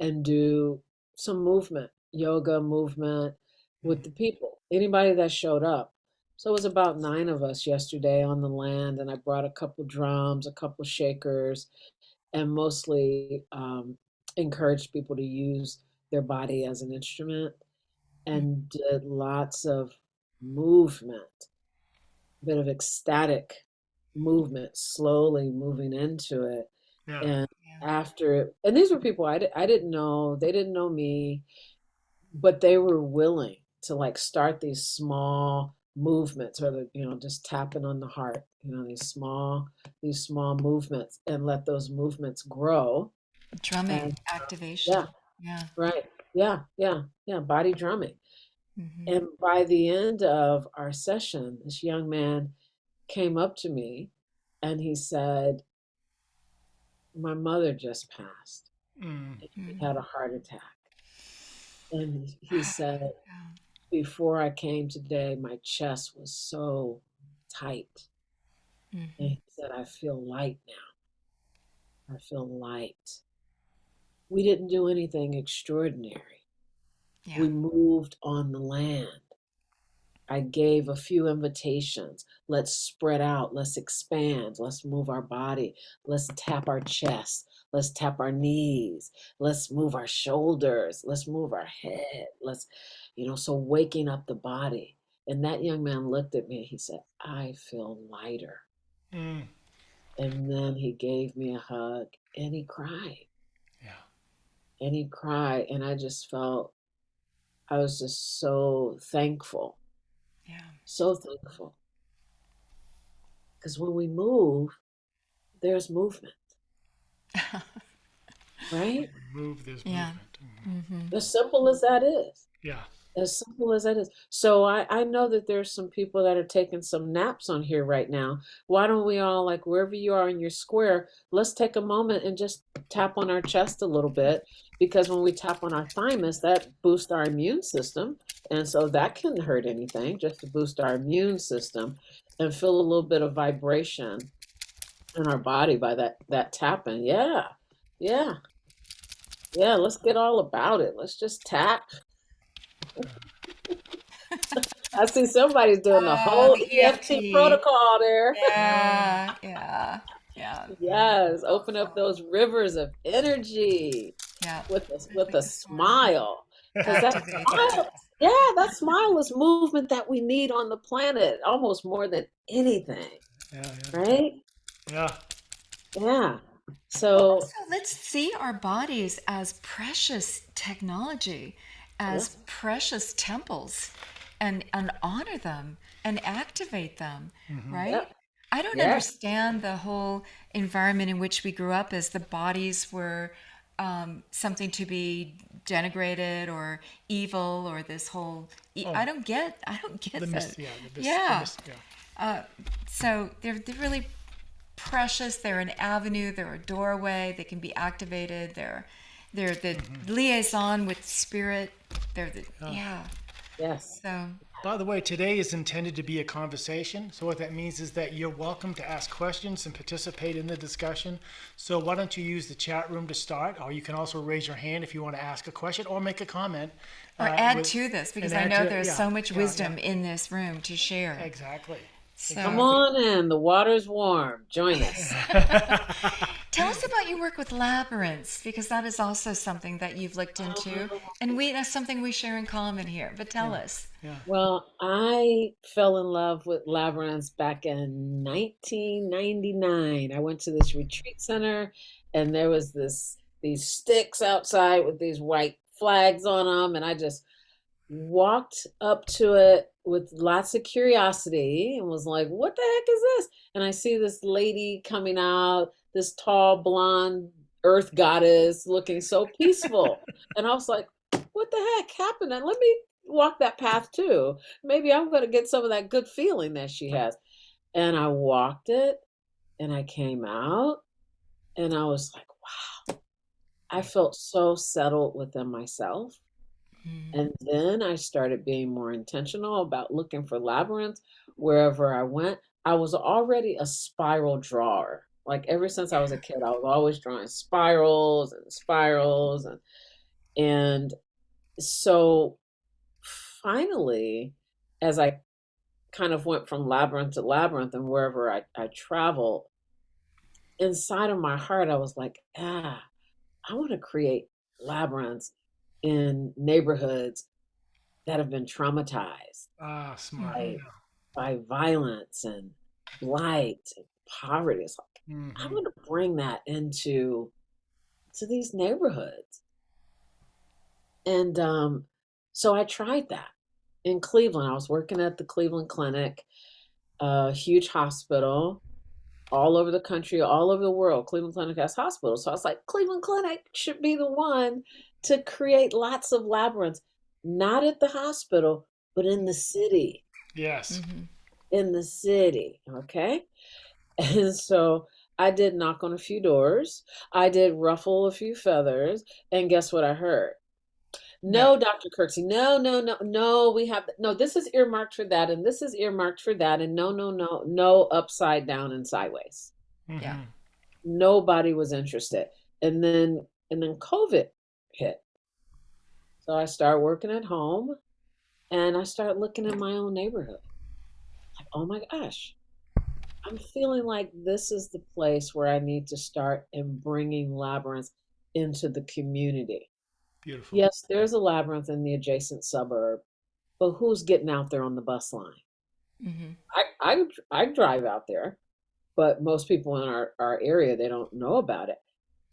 and do some movement, yoga movement with the people. Anybody that showed up. So it was about 9 of us yesterday on the land, and I brought a couple drums, a couple shakers, and mostly encouraged people to use their body as an instrument and did lots of movement, a bit of ecstatic movement, slowly moving into it. Yeah. And Yeah. after it, and these were people I didn't know, they didn't know me, but they were willing to like start these small movements or just tapping on the heart, these small movements and let those movements grow. Drumming, And activation. yeah, Yeah. right. Yeah, yeah, yeah, body drumming. Hmm. And by the end of our session, this young man came up to me and he said, my mother just passed. Mm. She had a heart attack. And he said, Yeah. before I came today, my chest was so tight. And Hmm. he said, I feel light now. I feel light. We didn't do anything extraordinary. Yeah. We moved on the land. I gave a few invitations. Let's spread out. Let's expand. Let's move our body. Let's tap our chest. Let's tap our knees. Let's move our shoulders. Let's move our head. So waking up the body. And that young man looked at me and he said, I feel lighter. Mm. And then he gave me a hug and he cried. Yeah. And he cried. And I just felt, I was just so thankful. Yeah. So thankful. Because when we move, there's movement, right? Move this Yeah. movement. Hmm. As simple as that is. Yeah. As simple as that is. So I know that there's some people that are taking some naps on here right now. Why don't we all, like wherever you are in your square, let's take a moment and just tap on our chest a little bit. Because when we tap on our thymus, that boosts our immune system. And so that couldn't hurt anything, just to boost our immune system and feel a little bit of vibration in our body by that tapping. Yeah. Yeah. Yeah. Let's get all about it. Let's just tap. I see somebody's doing the Oh, whole the EFT EFT. protocol there. Yeah. Yeah. Yeah. Yes, open up those rivers of energy Yeah. with Like a a swan. smile. Because that Activate it. smile, yeah, that smile is movement that we need on the planet almost more than anything, Yeah, right? yeah, Yeah. Well, So, also, let's see our bodies as precious technology, as yes, precious temples, and honor them and activate them, right? yep, I don't yes. understand the whole environment in which we grew up as the bodies were something to be denigrated or evil or this whole. Oh, I don't the get mis, that. yeah, Yeah. yeah. So they're really precious. They're an avenue. They're a doorway. They can be activated. They're the liaison with spirit. They're the yeah. Yes. So By the way, today is intended to be a conversation. So what that means is that you're welcome to ask questions and participate in the discussion. So why don't you use the chat room to start, or you can also raise your hand if you want to ask a question or make a comment. or add With, to this and because I add know to it. there's Yeah, so much yeah, yeah. wisdom in this room to share. Exactly. Come So on in. The water's warm. Join us. tell us about your work with labyrinths because that is also something that you've looked into, and that's something we share in common here. But tell us. Yeah. Well, I fell in love with labyrinths back in 1999. I went to this retreat center and there was these sticks outside with these white flags on them, and I just walked up to it with lots of curiosity and was like, "What the heck is this?" And I see this lady coming out, this tall blonde earth goddess looking so peaceful. And I was like, "What the heck happened? And let me walk that path too. Maybe I'm going to get some of that good feeling that she has." And I walked it and I came out and I was like, wow, I felt so settled within myself. Mm. And then I started being more intentional about looking for labyrinths wherever I went. I was already a spiral drawer. Like ever since I was a kid, I was always drawing spirals and spirals and so finally, as I kind of went from labyrinth to labyrinth and wherever I traveled, inside of my heart, I was like, I want to create labyrinths in neighborhoods that have been traumatized Ah, smart. Mhm. by, by violence and blight and poverty. It's like, I Mm-hmm. want to bring that to these neighborhoods. And so I tried that in Cleveland. I was working at the Cleveland Clinic, a huge hospital all over the country, all over the world. Cleveland Clinic has hospitals. So I was like, Cleveland Clinic should be the one to create lots of labyrinths, not at the hospital, but in the city, Yes. Mhm. in the city. Okay. And so I did knock on a few doors. I did ruffle a few feathers. And guess what I heard? No. No, Dr. Kirksey. No, no, no, no. We have no. This is earmarked for that, and this is earmarked for that, and no, no, no, no, upside down and sideways. Yeah. Mm-hmm. Nobody was interested. And then COVID hit. So I started working at home, and I started looking in my own neighborhood. Like, oh my gosh, I'm feeling like this is the place where I need to start and bringing labyrinths into the community. Beautiful. Yes, there's a labyrinth in the adjacent suburb, but who's getting out there on the bus line? Mhm. I drive out there, but most people in our area, they don't know about it.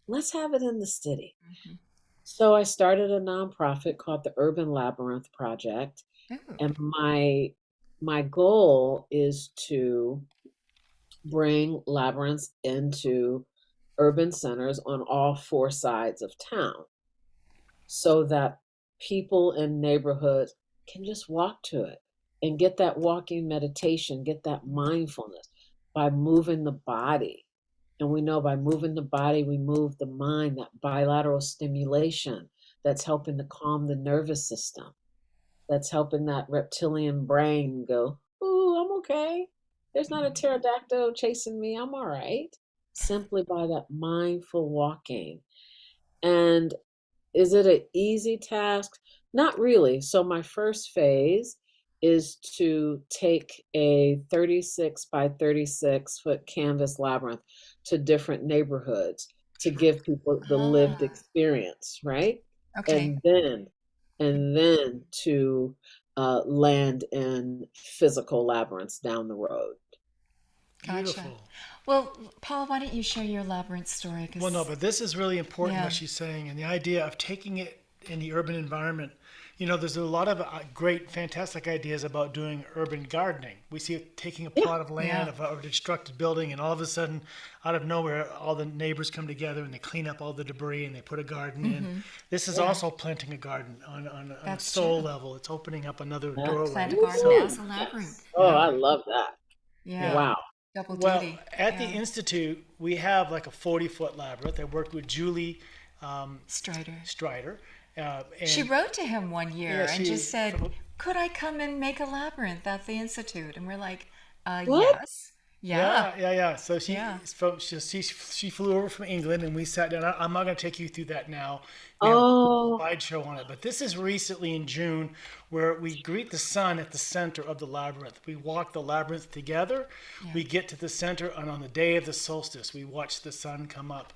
Let's have it in the city. Mhm. So I started a nonprofit called the Urban Labyrinth Project, Ooh. and my goal is to bring labyrinths into urban centers on all four sides of town so that people in neighborhoods can just walk to it and get that walking meditation, get that mindfulness by moving the body. And we know by moving the body, we move the mind, that bilateral stimulation that's helping to calm the nervous system, that's helping that reptilian brain go, ooh, I'm okay. There's not a pterodactyl chasing me. I'm all right. Simply by that mindful walking. And is it an easy task? Not really. So my first phase is to take a 36 by 36 foot canvas labyrinth to different neighborhoods to Sure. give people the lived Ah, experience, right? okay. And then to land in physical labyrinths down the road. Gotcha. Beautiful. Well, Paul, why don't you share your labyrinth story? Well, no, Because, but this is really important what yeah. she's saying, and the idea of taking it in the urban environment. You know, there's a lot of great, fantastic ideas about doing urban gardening. We see it taking a Yeah. plot of land Yeah. of a constructed building, and all of a sudden, out of nowhere, all the neighbors come together and they clean up all the debris and they put a garden in. This is Yeah. also planting a garden on a That's soul true. level. It's opening up another Yeah. Plant doorway. a garden So, as Woo! a Yes. labyrinth. Oh, Yeah. I love that. Yeah. yeah. Wow. Double Well, duty. at the Yeah. Institute, we have like a 40-foot labyrinth. I worked with Julie Strider. Strider. She And wrote to him one year yeah, and just she said, "Could I come and make a labyrinth at the Institute?" And we're like, What? yes. Yeah. yeah. So Yeah. she flew over from England, and we sat down. I'm not going to take you through that now. We have a Oh, slideshow on it, but this is recently in June, where we greet the sun at the center of the labyrinth. We walk the labyrinth together. Yeah. We get to the center, and on the day of the solstice, we watch the sun come up.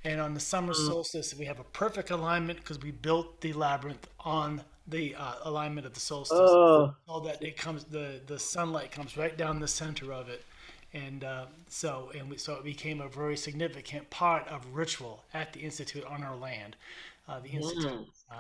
And on the summer solstice, we have a perfect alignment because we built the labyrinth on the alignment of the solstice, oh, so that it comes the sunlight comes right down the center of it, and so it became a very significant part of ritual at the institute on our land, the institute. yes.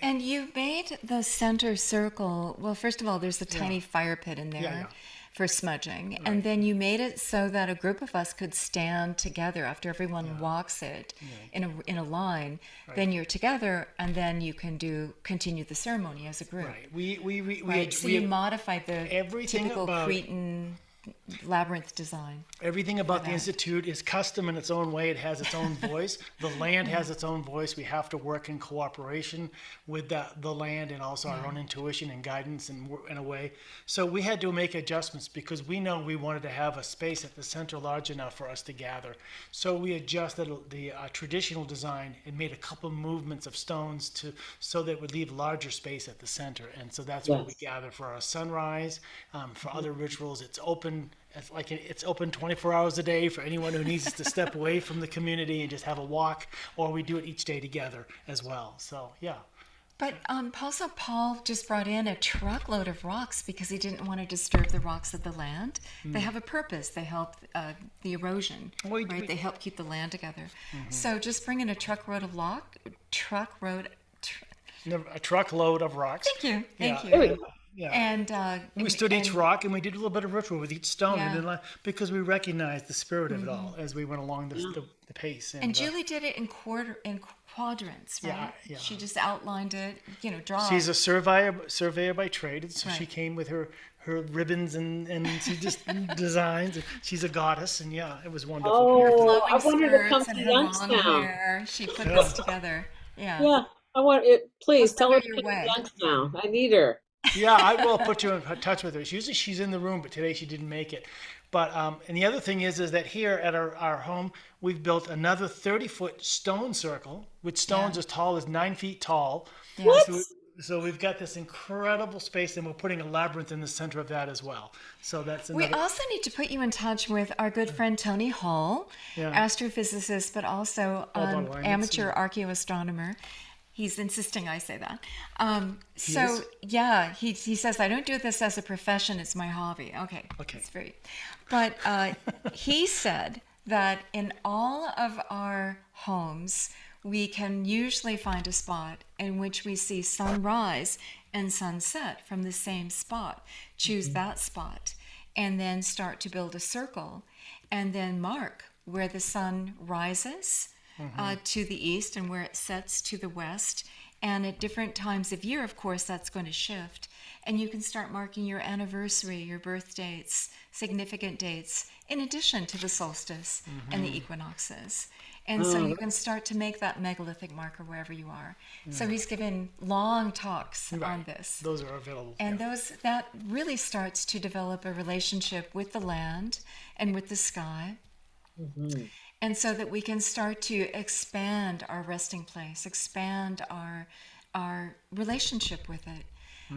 And you made the center circle. Well, first of all, there's a Yeah, tiny fire pit in yeah, there yeah. for smudging. Right. And then you made it so that a group of us could stand together after everyone walks it in a line. Then you're together, and then you can continue the ceremony as a group. Right. We Right. So we you modified the everything typical about Cretan labyrinth design. Everything about the that. institute is custom in its own way. It has its own voice. The land has its own voice. We have to work in cooperation with the land, and also our own intuition and guidance in a way. So we had to make adjustments because we know we wanted to have a space at the center large enough for us to gather. So we adjusted the traditional design and made a couple movements of stones so that it would leave larger space at the center. And so that's where we Yes. gather for our sunrise, for other rituals. It's open. It's open 24 hours a day for anyone who needs to step away from the community and just have a walk, or we do it each day together as well. So yeah, But also, Paul just brought in a truckload of rocks because he didn't want to disturb the rocks of the land. They have a purpose. They help the erosion, We- right? we- They help keep the land together. So just bring in a truckload of truckload. a truckload of rocks. Thank you, thank Yeah, There we you. go. yeah. And We stood each rock and we did a little bit of ritual with each stone, Yeah. and then because we recognized the spirit of it all as we went along the pace. And Julie did it in quadrants, right? Yeah, yeah. She just outlined it, draw. she's a surveyor by trade, and so she Right. came with her ribbons and she just designs. And she's a goddess, and yeah, it was wonderful. Oh, I flowing wanted to come skirts to and her long Youngstown. hair. She put this together. Yeah. Yeah, I want it. Please send tell her her to your come to way. Youngstown. I need her. Yeah, I will put you in touch with her. Usually she's in the room, but today she didn't make it. But and the other thing is that here at our home, we've built another 30-foot stone circle with stones Yeah. as tall as 9 feet tall. What? So we've got this incredible space, and we're putting a labyrinth in the center of that as well. So that's We another. also need to put you in touch with our good friend Tony Hall, Yeah. astrophysicist, but also All about alignments, amateur archaeoastronomer. He's insisting I say that. So is? yeah, he says I don't do this as a profession; it's my hobby. Okay. Okay. It's very, but he said that in all of our homes, we can usually find a spot in which we see sunrise and sunset from the same spot. Choose that spot, and then start to build a circle, and then mark where the sun rises to the east and where it sets to the west. And at different times of year, of course, that's going to shift. And you can start marking your anniversary, your birth dates, significant dates, in addition to the solstice and the equinoxes. And so you can start to make that megalithic marker wherever you are. So he's given long talks on this. Those are available. And yeah. that really starts to develop a relationship with the land and with the sky. And so that we can start to expand our resting place, expand our relationship with it.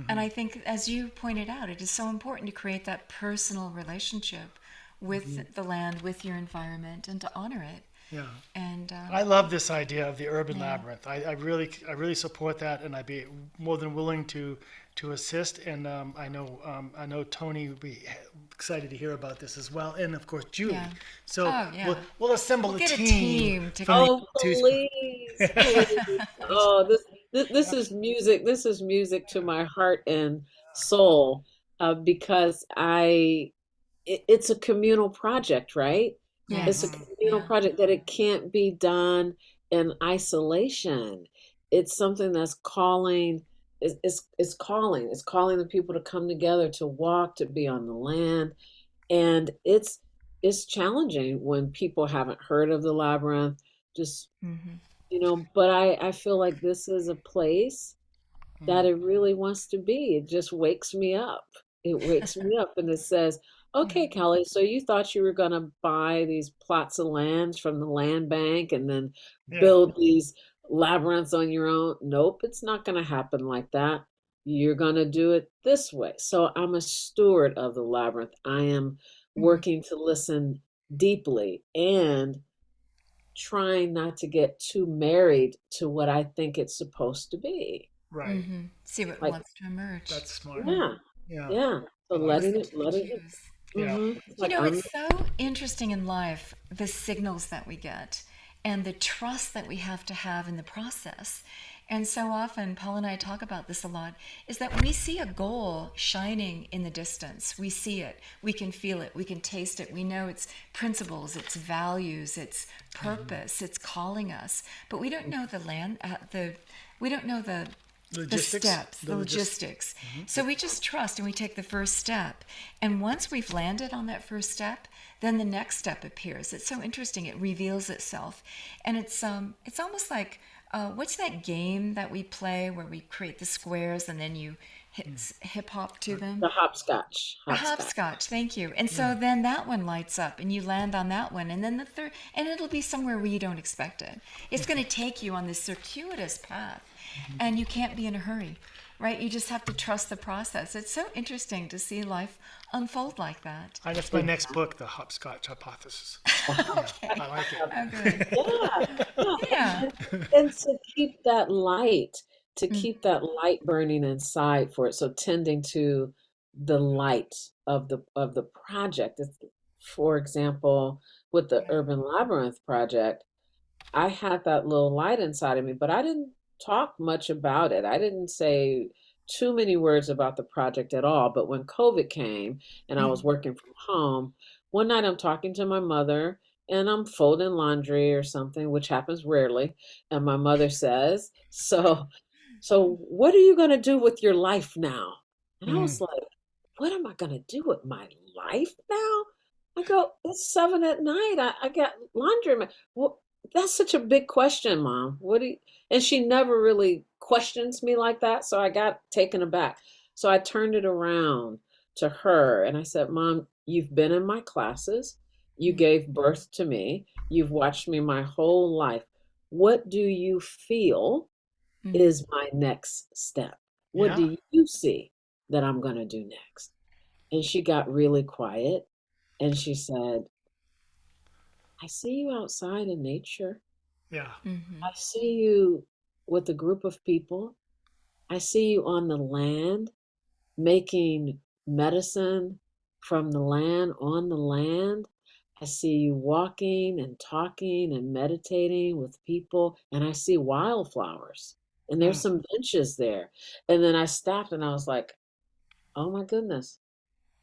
And I think, as you pointed out, it is so important to create that personal relationship with the land, with your environment, and to honor it. Yeah. And I love this idea of the urban Yeah. labyrinth. I really support that, and I'd be more than willing to assist. And I know Tony would be excited to hear about this as well, and of course Julie. Yeah. So Oh, yeah. we'll assemble We'll a get a team. team to from go. Oh, the two- please, please. Oh, this is music. This is music to my heart and soul, because it's a communal project, right? It's a Yes. communal Yeah. project that it can't be done in isolation. It's something that's calling. It's calling. It's calling the people to come together, to walk, to be on the land, and it's challenging when people haven't heard of the labyrinth. Just Hmm. but I feel like this is a place that Mm, it really wants to be. It just wakes me up. It wakes me up and it says, okay, Kelly, so you thought you were going to buy these plots of land from the land bank and then yeah. build these labyrinths on your own. Nope, it's not going to happen like that. You're going to do it this way. So I'm a steward of the labyrinth. I am Hmm. working to listen deeply and trying not to get too married to what I think it's supposed to be. Right. Hmm. See what Like, wants to emerge. That's smart. Mm. yeah, Yeah. yeah. So I like letting that. it, letting it. Choose. Yeah. It's You like know, it's so interesting in life, the signals that we get and the trust that we have to have in the process. And so often, Paul and I talk about this a lot, is that we see a goal shining in the distance. We see it, we can feel it, we can taste it. We know its principles, its values, its purpose, it's calling us. But we don't know the land, we don't know the Logistics. steps, the logistics. So we just trust and we take the first step. And once we've landed on that first step, then the next step appears. It's so interesting. It reveals itself. And it's almost like, what's that game that we play where we create the squares and then you hip hop to them? the hopscotch, A hopscotch. hopscotch, thank you. And so then that one lights up and you land on that one. And then the third, and it'll be somewhere where you don't expect it. It's going to take you on this circuitous path and you can't be in a hurry, right? You just have to trust the process. It's so interesting to see life unfold like that. That's my next book, The Hopscotch Hypothesis. Okay. I like it. Oh, good. Yeah, Yeah. and to keep that light, to Mm. keep that light burning inside for it. So tending to the light of the project. For example, with the Urban Labyrinth project, I had that little light inside of me, but I didn't talk much about it. I didn't say too many words about the project at all. But when COVID came and I was Mhm. working from home, one night I'm talking to my mother and I'm folding laundry or something, which happens rarely. And my mother says, so what are you going to do with your life now? And I was Mm, like, what am I going to do with my life now? I go, it's 7 at night. I got laundry. Well, that's such a big question, Mom. What do you, and she never really questions me like that. So I got taken aback. So I turned it around to her and I said, Mom, you've been in my classes. You gave birth to me. You've watched me my whole life. What do you feel Mhm. is my next step? What yeah. do you see that I'm going to do next? And she got really quiet and she said, I see you outside in nature. Yeah. Mhm. I see you with a group of people. I see you on the land making medicine from the land on the land. I see you walking and talking and meditating with people, and I see wildflowers. And there's Mm, some benches there. And then I stopped and I was like, oh my goodness.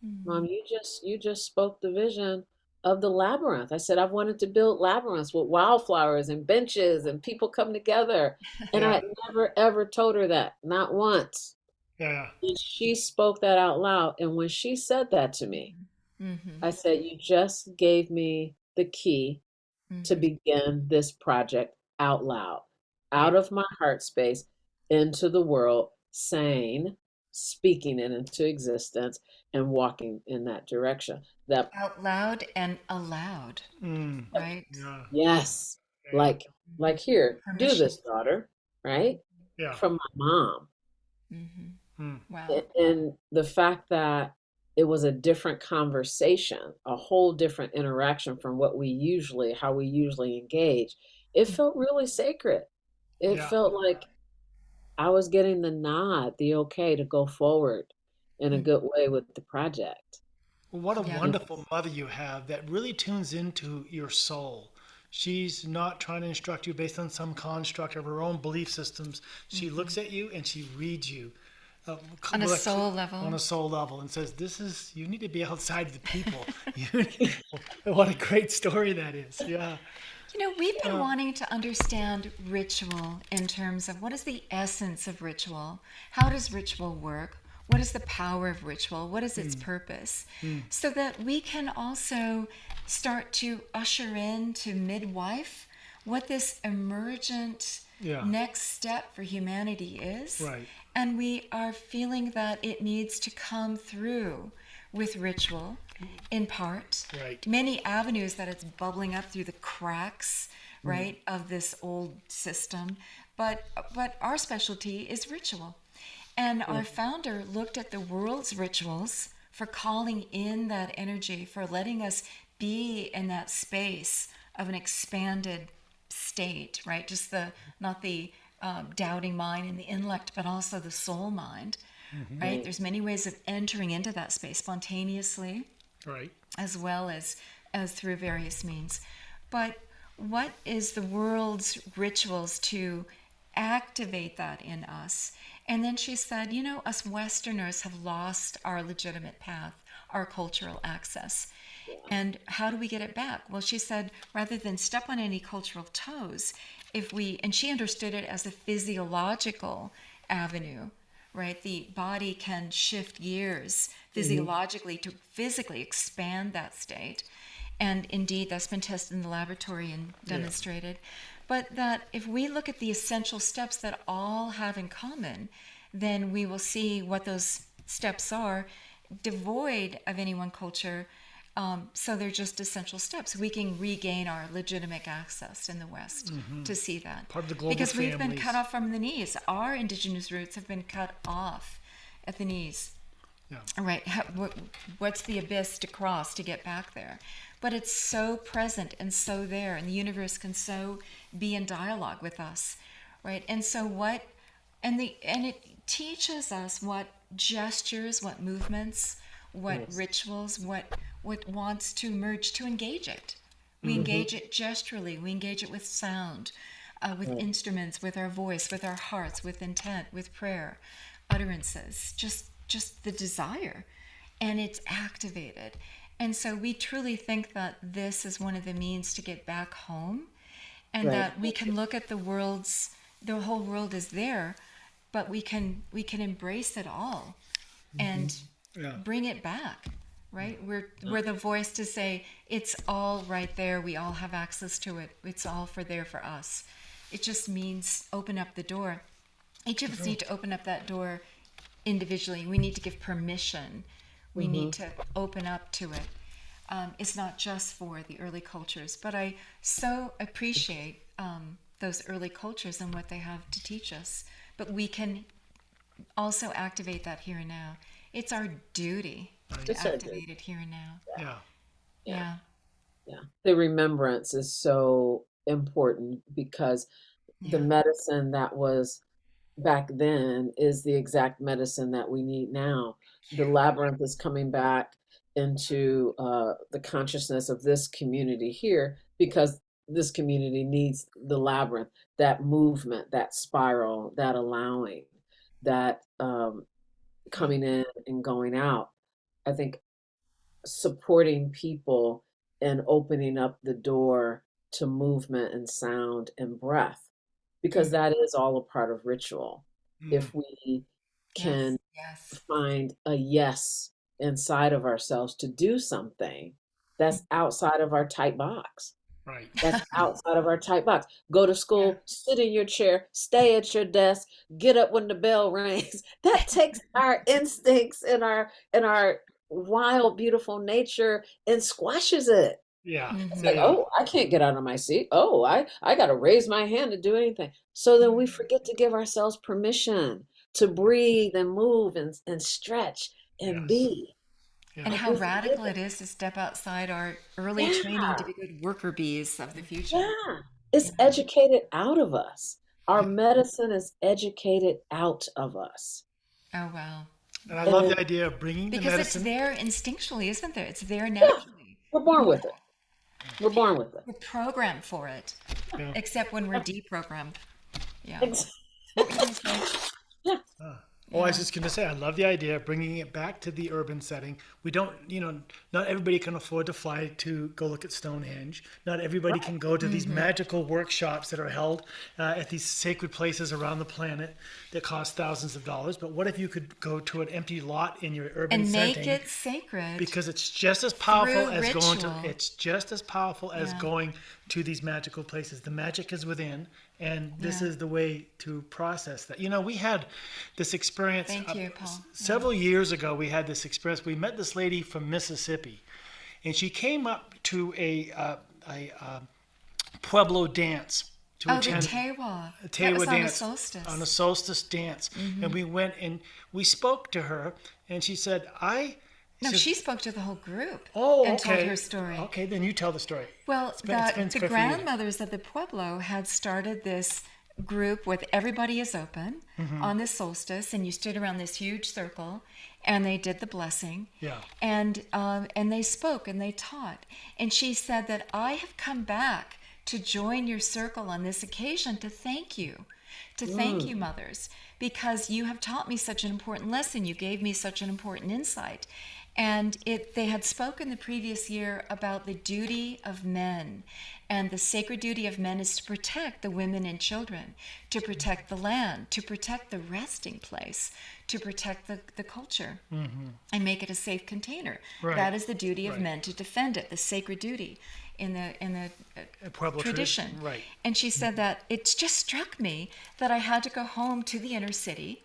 Mom, Mhm. you just spoke the vision of the labyrinth. I said I've wanted to build labyrinths with wildflowers and benches and people come together. And I yeah. had never ever told her that, not once. Yeah. And she spoke that out loud. And when she said that to me, Mhm. I said, you just gave me the key to Mhm. begin this project out loud, Yeah. out of my heart space, into the world, saying, speaking it into existence, and walking in that direction. That, Out loud and aloud, Mm, right? yeah. yes, Yeah. like here, do Permission. this, daughter, right? Yeah. From my mom. Mhm. Wow. And the fact that it was a different conversation, a whole different interaction from how we usually engage, it felt really sacred. It Yeah. felt like I was getting the nod, the okay to go forward in a good way with the project. Well, what a Yeah. wonderful mother you have that really tunes into your soul. She's not trying to instruct you based on some construct of her own belief systems. She looks at you and she reads you uh, On a with soul on level. a soul level and says, "This is you need to be outside the people." You, what a great story that is. Yeah. You know, we've been wanting to understand ritual in terms of what is the essence of ritual? How does ritual work? What is the power of ritual? What is its purpose? So that we can also start to usher in to midwife what this emergent Yeah. next step for humanity is. Right. And we are feeling that it needs to come through with ritual in part. Right. Many avenues that it's bubbling up through the cracks, right, of this old system. But our specialty is ritual. And our founder looked at the world's rituals for calling in that energy, for letting us be in that space of an expanded state, right? Just not the doubting mind and the intellect, but also the soul mind, right? There's many ways of entering into that space spontaneously, Right. as well as through various means. But what is the world's rituals to activate that in us? And then she said, you know, us Westerners have lost our legitimate path, our cultural access. And how do we get it back? Well, she said, rather than step on any cultural toes, and she understood it as a physiological avenue, right? The body can shift gears physiologically to physically expand that state. And indeed, that's been tested in the laboratory and demonstrated. But that if we look at the essential steps that all have in common, then we will see what those steps are, devoid of any one culture. So they're just essential steps. We can regain our legitimate access in the West to see that. Part of the global because we've been families. cut off from the knees. Our indigenous roots have been cut off at the knees. Yeah. Right. What's the abyss to cross to get back there? But it's so present and so there, and the universe can so be in dialogue with us, right? And so and it teaches us what gestures, what movements, what rituals, what wants to emerge to engage it. We engage it gesturally. We engage it with sound, with instruments, with our voice, with our hearts, with intent, with prayer, utterances, just the desire, and it's activated. And so we truly think that this is one of the means to get back home, and that we can look at the whole world is there, but we can embrace it all and bring it back, right? We're the voice to say it's all right there. We all have access to it. It's all there for us. It just means open up the door. Each of us need to open up that door individually. We need to give permission. We need to open up to it. It's not just for the early cultures, but I so appreciate those early cultures and what they have to teach us. But we can also activate that here and now. It's our duty to activate it here and now. Yeah. Yeah. Yeah. The remembrance is so important because the medicine that was back then is the exact medicine that we need now. The labyrinth is coming back into the consciousness of this community here because this community needs the labyrinth, that movement, that spiral, that allowing, that coming in and going out. I think supporting people and opening up the door to movement and sound and breath, because that is all a part of ritual. If we can Yes. find a yes inside of ourselves to do something that's outside of our tight box. Right. That's outside of our tight box. Go to school, sit in your chair, stay at your desk, get up when the bell rings. That takes our instincts and our wild, beautiful nature and squashes it. Yeah. It's Yeah. like, oh, I can't get out of my seat. Oh, I got to raise my hand to do anything. So then we forget to give ourselves permission to breathe and move and stretch and Yes. be. And Yeah. Like how this, radical it is to step outside our early training to yeah, be good worker bees of the future. yeah. Yeah. It's educated out of us. Our medicine is educated out of us. Oh, wow. And I love And the idea of bringing the Because it's medicine. there instinctually, isn't there? It's there yeah, naturally. we're born with it. We're born with it. We're programmed for it, Yeah. except when we're deprogrammed. Yeah. Ex- What were you going to say? yeah. Oh, I was Yeah. just going to say, I love the idea of bringing it back to the urban setting. We don't, not everybody can afford to fly to go look at Stonehenge. Not everybody can go to these magical workshops that are held at these sacred places around the planet that cost thousands of dollars. But what if you could go to an empty lot in your urban And make setting? it sacred. Because it's just as powerful Through as going to ritual. it's just as powerful as Yeah. going to these magical places. The magic is within, and this Yeah. is the way to process that. We had this experience Thank you, Paul. several years ago. We had this experience. We met this lady from Mississippi, and she came up to a Pueblo dance to Oh, the attend Tewa. a That Tewa was on a dance solstice. on a solstice dance, and we went and we spoke to her, and she said, No, said, she spoke to the whole group "Oh, and okay, told her story. Okay, then you tell the story." Well, It's the good for you. grandmothers of the Pueblo had started this group with everybody is open on this solstice, and you stood around this huge circle, and they did the blessing. Yeah. And they spoke and they taught. And she said that I have come back to join your circle on this occasion to thank you. To thank you, mothers, because you have taught me such an important lesson. You gave me such an important insight. And they had spoken the previous year about the duty of men. And the sacred duty of men is to protect the women and children, to protect the land, to protect the resting place, to protect the culture, and make it a safe container. Right. That is the duty of Right. men, to defend it, the sacred duty in the Pueblo tradition. Right. And she said that it just struck me that I had to go home to the inner city,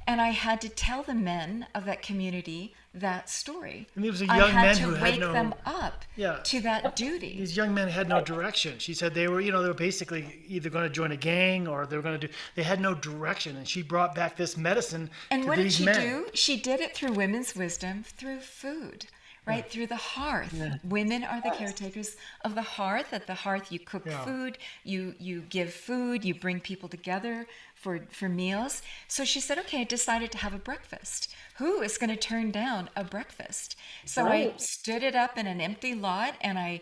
and I had to tell the men of that community that story. And these were I young had men to who had wake no- them up Yeah. to that duty. These young men had no direction. She said they were basically either going to join a gang or they were going to do. They had no direction, and she brought back this medicine And to what did these she men. do? She did it through women's wisdom, through food, right? Through the hearth. Women are the caretakers of the hearth. At the hearth, you cook Yeah. food, you give food, you bring people together for meals. So she said, okay, I decided to have a breakfast. Who is going to turn down a breakfast? So I Right. stood it up in an empty lot, and I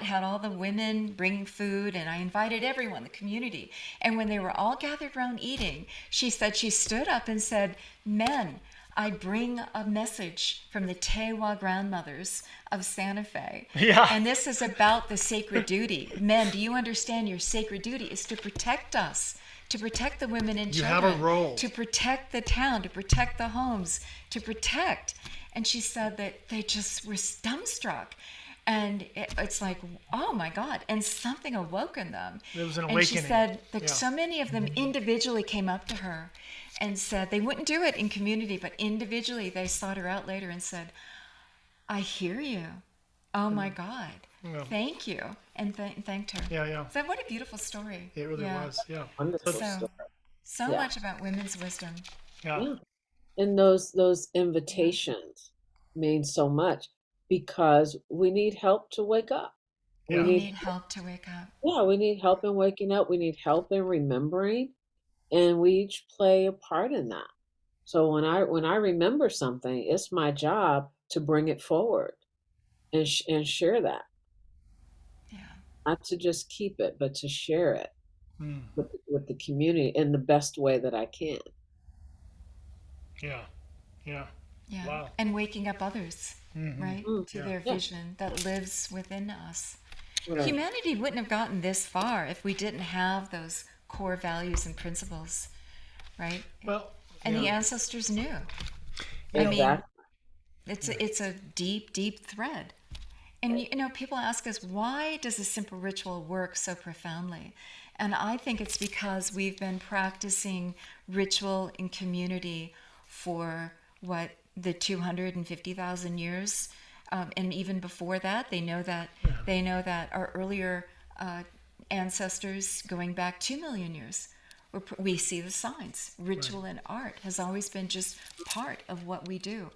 had all the women bringing food, and I invited everyone, the community. And when they were all gathered around eating, she said she stood up and said, men, I bring a message from the Tewa grandmothers of Santa Fe. Yeah. And this is about the sacred duty. Men, do you understand your sacred duty is to protect us, to protect the women and You children, have a role. to protect the town, to protect the homes, to protect. And she said that they just were dumbstruck. And it's like, oh my God. And something awoke in them. There was an And she awakening. said that Yeah. so many of them individually came up to her and said they wouldn't do it in community, but individually they sought her out later and said, I hear you. Oh my God. Yeah. Thank you. And thanked her. Yeah, yeah. So what a beautiful story. It really Yeah. was. Yeah. Wonderful So, story. so Yeah. much about women's wisdom. Yeah. Yeah. And those invitations mean so much because we need help to wake up. Yeah. We We need need help to wake up. we need help in waking up. We need help in remembering, and we each play a part in that. So when I remember something, it's my job to bring it forward and share that. Yeah. Not to just keep it, but to share it Mm. with the community in the best way that I can. Yeah. Yeah. Yeah. Wow. And waking up others, right? To Yeah. their Yeah. vision that lives within us. Right. Humanity wouldn't have gotten this far if we didn't have those core values and principles, right? Well. And the yeah. ancestors knew. I mean, Exactly. it's a deep, deep thread. And people ask us, why does a simple ritual work so profoundly? And I think it's because we've been practicing ritual in community for the 250,000 years, and even before that. They know that our earlier ancestors, going back 2 million years, We see the signs. Ritual and art has always been just part of what we do.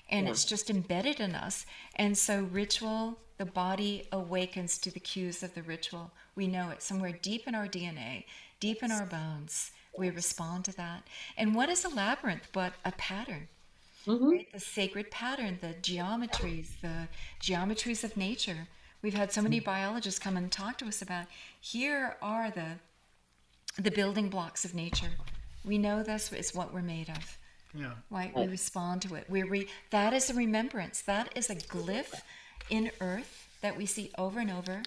And Yeah. it's just embedded in us. And so ritual, the body awakens to the cues of the ritual. We know it somewhere deep in our DNA, deep in our bones. We respond to that. And what is a labyrinth but a pattern? Hmm. Right? The sacred pattern, the geometries of nature. We've had so many biologists come and talk to us about, here are the building blocks of nature. We know this is what we're made of. Yeah. Right? We respond to it. That is a remembrance. That is a glyph in earth that we see over and over,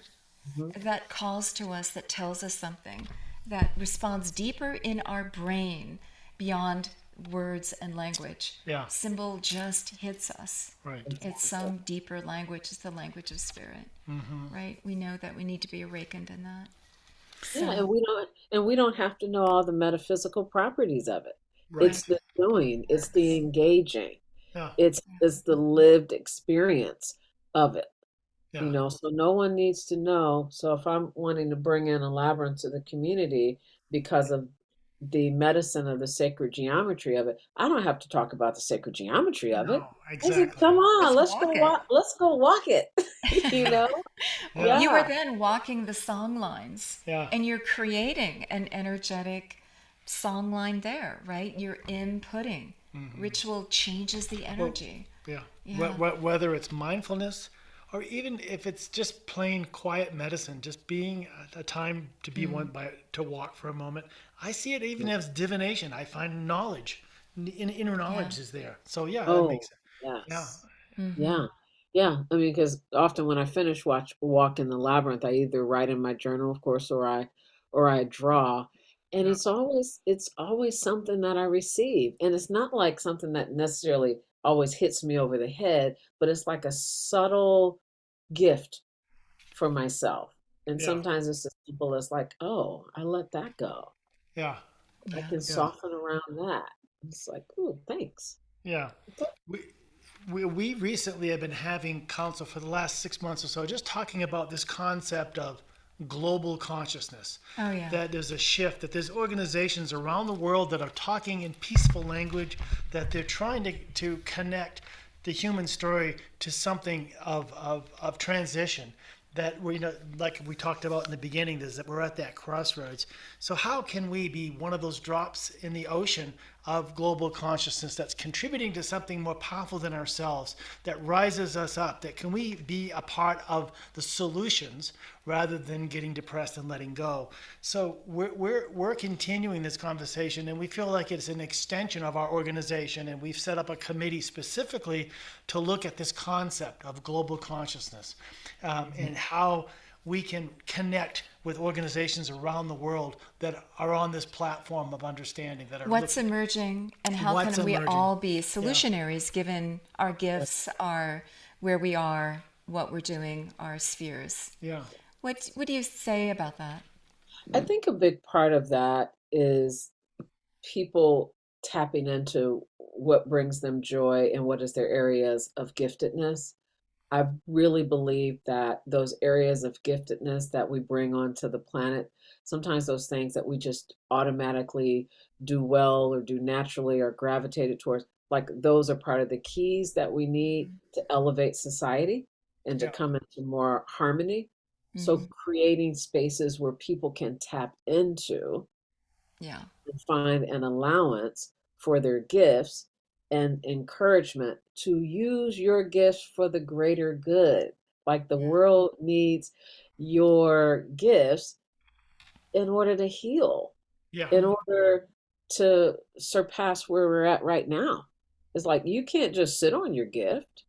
that calls to us, that tells us something, that responds deeper in our brain beyond words and language. Yeah. Symbol just hits us. Right. It's some deeper language. It's the language of spirit. Right? We know that we need to be awakened in that. Yeah, So, and we don't have to know all the metaphysical properties of it. Right. It's the doing, it's the engaging, Yeah. it's the lived experience of it. Yeah. So no one needs to know. So if I'm wanting to bring in a labyrinth to the community because of the medicine of the sacred geometry of it, I don't have to talk about the sacred geometry of it. No, I said, exactly. come on, let's walk it. let's go walk it. you know? Yeah. You are Yeah. then walking the song lines, Yeah. and you're creating an energetic song line there, right? You're inputting. Ritual changes the energy. Yeah. Yeah. Whether it's mindfulness or even if it's just plain quiet medicine, just being a time to be to walk for a moment. I see it even as divination. I find knowledge, inner knowledge is there. So yeah, that Oh, makes it. Yeah. yes. Yeah. Yeah. I mean, because often when I finish walk in the labyrinth, I either write in my journal, of course, or I draw. And Yeah. it's always something that I receive. And it's not like something that necessarily always hits me over the head, but it's like a subtle gift for myself. And Yeah. sometimes it's as simple as like, oh, I let that go. Yeah. I Yeah. can Yeah. soften around that. It's like, oh, thanks. Yeah. We, we recently have been having counsel for the last 6 months or so, just talking about this concept of global consciousness. Oh, yeah. That there's a shift, that there's organizations around the world that are talking in peaceful language, that they're trying to connect the human story to something of transition. That we like we talked about in the beginning, is that we're at that crossroads. So how can we be one of those drops in the ocean of global consciousness that's contributing to something more powerful than ourselves, that rises us up? That can we be a part of the solutions rather than getting depressed and letting go? So we're continuing this conversation, and we feel like it's an extension of our organization, and we've set up a committee specifically to look at this concept of global consciousness, and how we can connect with organizations around the world that are on this platform of understanding, that are What's emerging, and how What's can we emerging. all be solutionaries given our gifts, our where we are, what we're doing, our spheres? yeah, What do you say about that? I think a big part of that is people tapping into what brings them joy and what is their areas of giftedness. I really believe that those areas of giftedness that we bring onto the planet, sometimes those things that we just automatically do well or do naturally or gravitated towards, like those are part of the keys that we need to elevate society and to yeah, come into more harmony. So Hmm. creating spaces where people can tap into Yeah. and find an allowance for their gifts and encouragement to use your gifts for the greater good. Like the Yeah. world needs your gifts in order to heal, yeah, in order to surpass where we're at right now. It's like you can't just sit on your gift.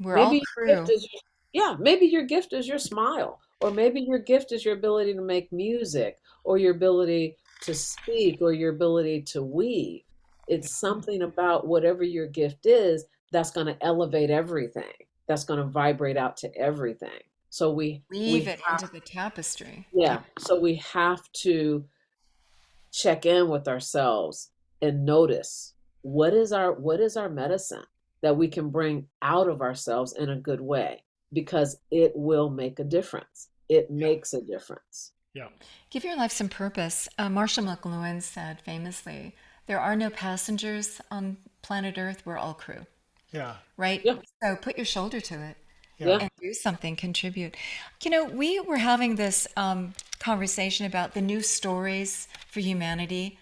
We're all Maybe your gift crew. is, yeah, maybe your gift is your smile, or maybe your gift is your ability to make music, or your ability to speak, or your ability to weave. It's something about whatever your gift is that's going to elevate everything. That's going to vibrate out to everything. So Weave it into the tapestry. yeah, we have to check in with ourselves and notice what is our medicine that we can bring out of ourselves in a good way, because it will make a difference. It yeah, makes a difference. Yeah. Give your life some purpose. Marshall McLuhan said famously, there are no passengers on planet Earth, we're all crew, Yeah. right? Yeah, So put your shoulder to it Yeah. yeah. and do something, contribute. We were having this conversation about the new stories for humanity.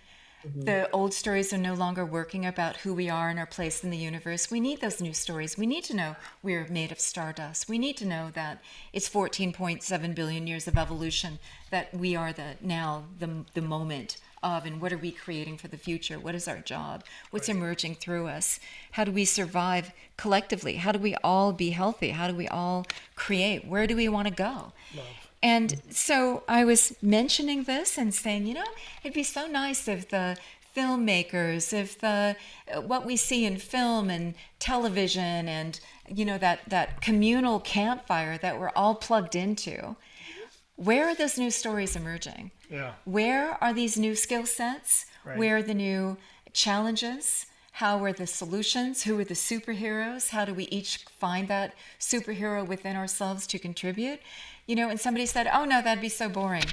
Mhm. The old stories are no longer working about who we are and our place in the universe. We need those new stories. We need to know we're made of stardust. We need to know that it's 14.7 billion years of evolution, that we are the moment of, and what are we creating for the future? What is our job? What's emerging through us? How do we survive collectively? How do we all be healthy? How do we all create? Where do we want to go? Love. And so I was mentioning this and saying, it'd be so nice if the filmmakers, if the what we see in film and television, and that communal campfire that we're all plugged into, where are those new stories emerging? Yeah. Where are these new skill sets? Right. Where are the new challenges? How are the solutions? Who are the superheroes? How do we each find that superhero within ourselves to contribute? And somebody said, oh no, that'd be so boring.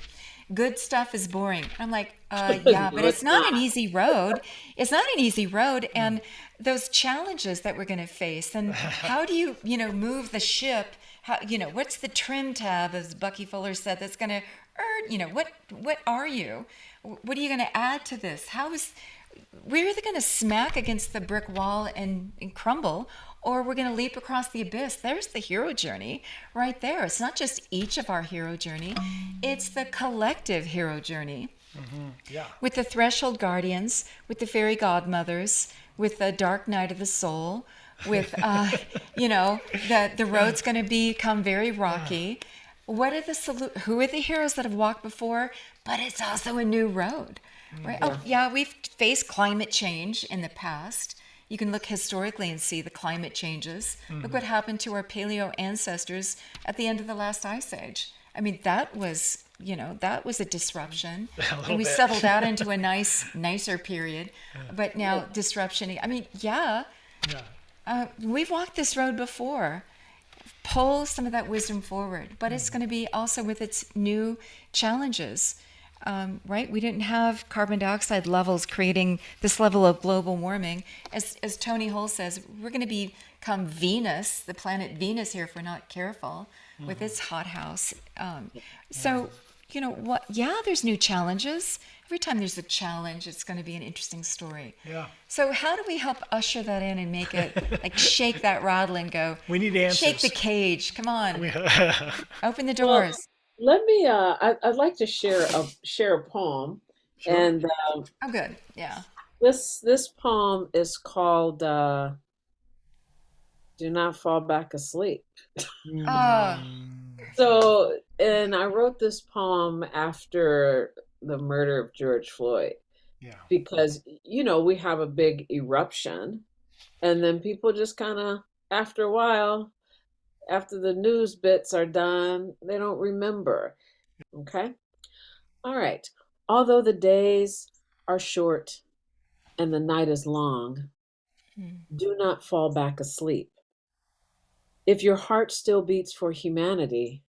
Good stuff is boring. I'm like, yeah, but No, it's it's not an not. easy road. It's not an easy road. And those challenges that we're going to face, and how do you, move the ship? How, what's the trim tab, as Bucky Fuller said, that's going to earn, what are you? What are you going to add to this? We're either going to smack against the brick wall and crumble, or we're going to leap across the abyss. There's the hero journey right there. It's not just each of our hero journey, it's the collective hero journey. Yeah. With the threshold guardians, with the fairy godmothers, with the dark night of the soul, with, the road's going to become very rocky. What are who are the heroes that have walked before? But it's also a new road, right? Yeah. Oh, yeah, we've faced climate change in the past. You can look historically and see the climate changes. Look what happened to our paleo ancestors at the end of the last ice age. I mean, that was a disruption. A And little we bit. settled out into a nicer period. But now disruption, I mean, Yeah. we've walked this road before. Pull some of that wisdom forward, but it's going to be also with its new challenges, right? We didn't have carbon dioxide levels creating this level of global warming. As Tony Hull says, we're going to become Venus, the planet Venus here, if we're not careful with its hothouse. So, what? Yeah, there's new challenges. Every time there's a challenge, it's going to be an interesting story. Yeah. So how do we help usher that in and make it like shake that rattle and go? We need answers. Shake the cage. Come on, open the Well, doors. let me. I'd like to share a poem, Sure. and Oh, good. Yeah. this poem is called "Do Not Fall Back Asleep." Oh, So, and I wrote this poem after the murder of George Floyd Yeah. because we have a big eruption, and then people just kind of, after a while, after the news bits are done, they don't remember. Okay. All right. Although the days are short and the night is long, do not fall back asleep. If your heart still beats for humanity,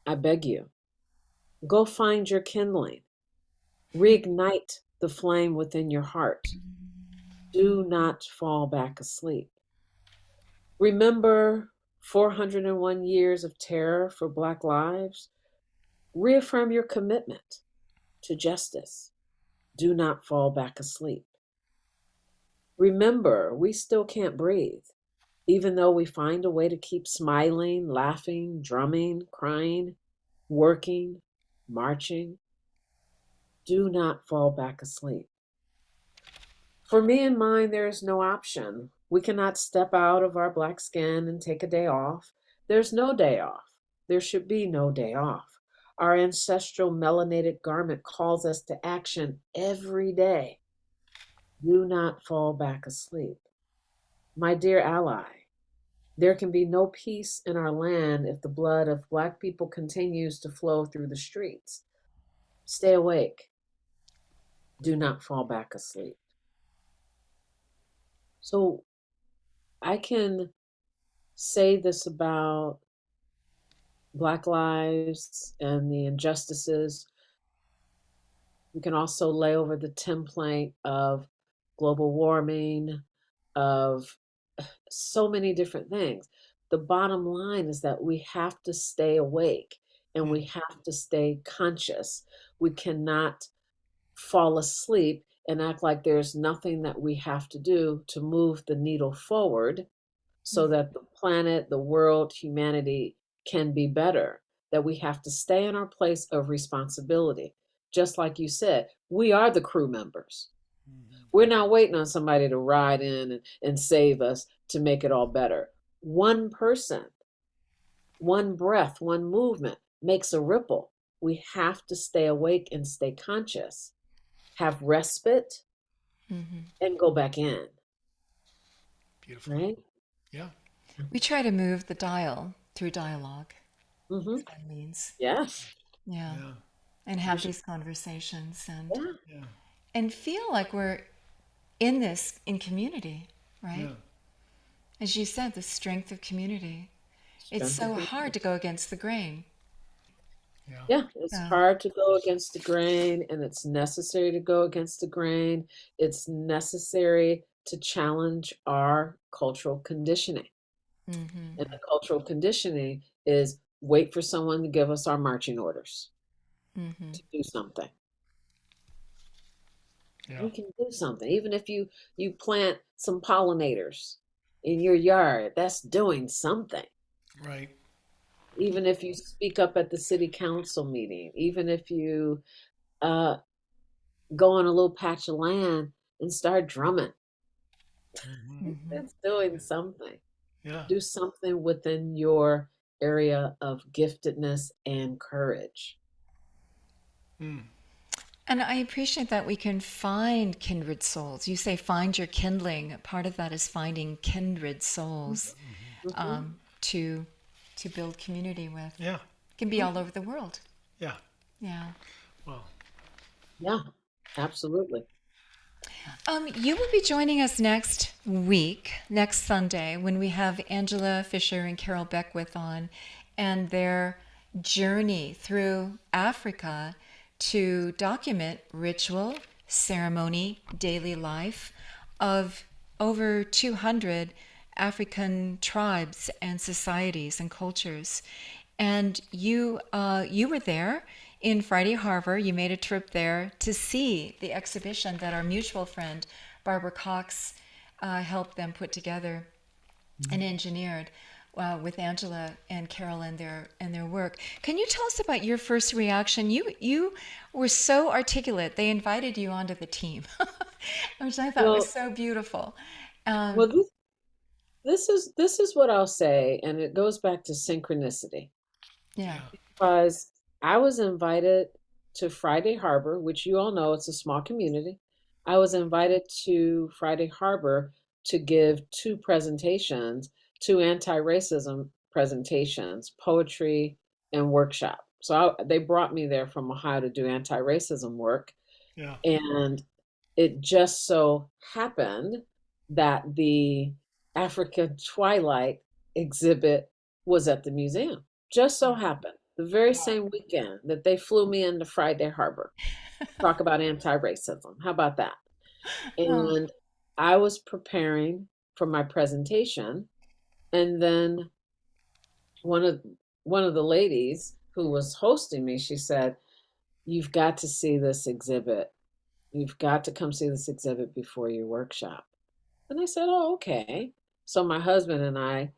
I beg you, go find your kindling. Reignite the flame within your heart. Do not fall back asleep. Remember 401 years of terror for Black lives. Reaffirm your commitment to justice. Do not fall back asleep. Remember, we still can't breathe, even though we find a way to keep smiling, laughing, drumming, crying, working, marching. Do not fall back asleep. For me and mine, there is no option. We cannot step out of our Black skin and take a day off. There's no day off. There should be no day off. Our ancestral melanated garment calls us to action every day. Do not fall back asleep. My dear ally, there can be no peace in our land if the blood of Black people continues to flow through the streets. Stay awake. Do not fall back asleep. So I can say this about Black lives and the injustices, We can also lay over the template of global warming, of so many different things. The bottom line is that we have to stay awake and we Mm. have to stay conscious. We cannot fall asleep and act like there's nothing that we have to do to move the needle forward so Mhm. that the planet, the world, humanity can be better. That we have to stay in our place of responsibility. Just like you said, we are the crew members. Mhm. We're not waiting on somebody to ride in and save us to make it all better. One person, one breath, one movement makes a ripple. We have to stay awake and stay conscious, have respite, Mhm. and go back in, Beautiful. right? Yeah. We try to move the dial through dialogue, Mm-hmm. as that means. Yes. Yeah. Yeah. And We have should, these conversations yeah. Yeah. and feel like we're in this in community, right? Yeah. As you said, the strength of community. It's Strength of so community. hard to go against the grain. Yeah. Yeah, it's Yeah. hard to go against the grain, and it's necessary to go against the grain. It's necessary to challenge our cultural conditioning. Mm-hmm. And the cultural conditioning is wait for someone to give us our marching orders Mm-hmm. to do something. Yeah. We can do something. Even if you plant some pollinators in your yard, that's doing something. Right. Even if you speak up at the city council meeting, even if you uh, go on a little patch of land and start drumming, Hmm. Mm-hmm. it's doing something. Yeah. Do something within your area of giftedness and courage. Mm. And I appreciate that we can find kindred souls. You say find your kindling. Part of that is finding kindred souls Mm-hmm. to build community with. Yeah. It can be all over the world. Yeah. Yeah. Well. Yeah, absolutely. You will be joining us next week, next Sunday, when we have Angela Fisher and Carol Beckwith on and their journey through Africa to document ritual, ceremony, daily life of over 200 African tribes and societies and cultures. And you were there in Friday Harbor. You made a trip there to see the exhibition that our mutual friend Barbara Cox helped them put together and engineered with Angela and Carol and their work. Can you tell us about your first reaction? You were so articulate. They invited you onto the team, which I thought was Well, so beautiful. well, this is what I'll say, and it goes back to synchronicity. Yeah. Yeah. Because I was invited to Friday Harbor, which you all know it's a small community. I was invited to Friday Harbor to give two presentations, two anti-racism presentations, poetry and workshop. So they brought me there from Ohio to do anti-racism work. Yeah. And it just so happened that the African Twilight exhibit was at the museum. Just so happened. The very Wow. same weekend that they flew me into Friday Harbor. Talk about anti-racism. How about that? Oh. And I was preparing for my presentation, and then one of one of the ladies who was hosting me, she said, "You've got to see this exhibit. You've got to come see this exhibit before your workshop." And I said, "Oh, okay." So my husband and I,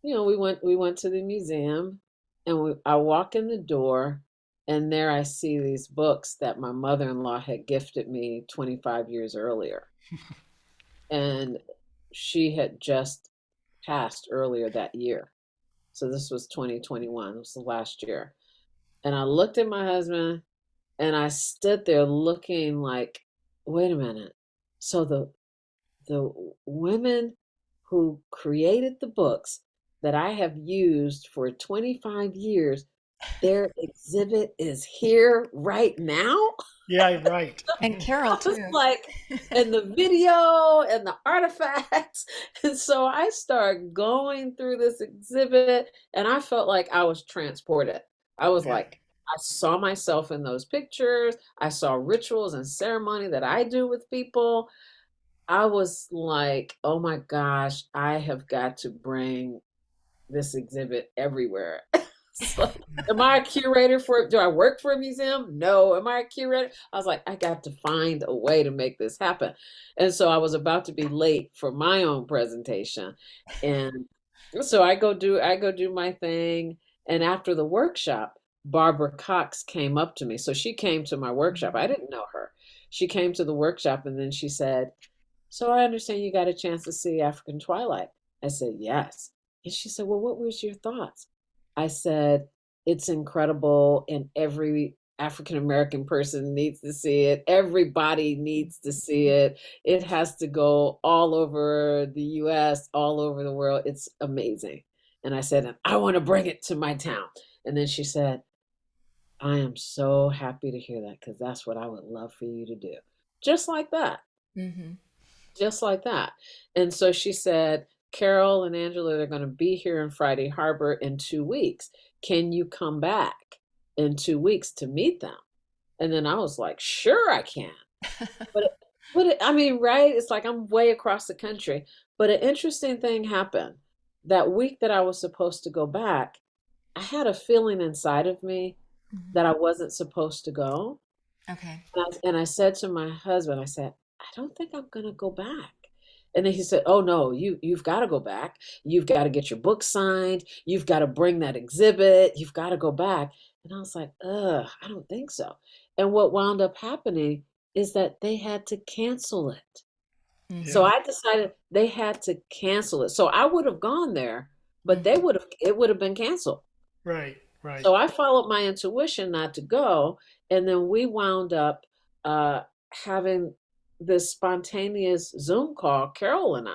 we went to the museum, and I walk in the door, and there I see these books that my mother-in-law had gifted me 25 years earlier. And she had just passed earlier that year. So this was 2021. It was the last year. And I looked at my husband, and I stood there looking like, wait a minute. So the women who created the books that I have used for 25 years, their exhibit is here right now. Yeah. Right. And Carol I was too. like, and the video and the artifacts. And so I started going through this exhibit, and I felt like I was transported. I was Yeah. like, I saw myself in those pictures. I saw rituals and ceremony that I do with people. I was like, oh my gosh, I have got to bring this exhibit everywhere. So, am I a curator for it? Do I work for a museum? No. Am I a curator? I was like, I got to find a way to make this happen. And so I was about to be late for my own presentation. And so I go do my thing. And after the workshop, Barbara Cox came up to me. So she came to my workshop. I didn't know her. She came to the workshop and then she said, so I understand you got a chance to see African Twilight. I said, yes. And she said, well, what was your thoughts? I said, it's incredible, and every African American person needs to see it. Everybody needs to see it. It has to go all over the US, all over the world. It's amazing. And I said, and I want to bring it to my town. And then she said, I am so happy to hear that because that's what I would love for you to do. Just like that. Mm-hmm. Just like that. And so she said, Carol and Angela, they're going to be here in Friday Harbor in 2 weeks. Can you come back in 2 weeks to meet them? And then I was like, sure, I can. But, I mean, right? It's like I'm way across the country. But an interesting thing happened. That week that I was supposed to go back, I had a feeling inside of me Mm-hmm. that I wasn't supposed to go. Okay. And I said to my husband, I said, I don't think I'm going to go back. And then he said, oh no, you've got to go back. You've got to get your book signed. You've got to bring that exhibit. You've got to go back. And I was like, I don't think so. And what wound up happening is that they had to cancel it. Mm-hmm. So Yeah. I decided they had to cancel it. So I would have gone there, but Mm-hmm. it would have been canceled. Right. Right. So I followed my intuition not to go. And then we wound up having this spontaneous Zoom call, Carol and I,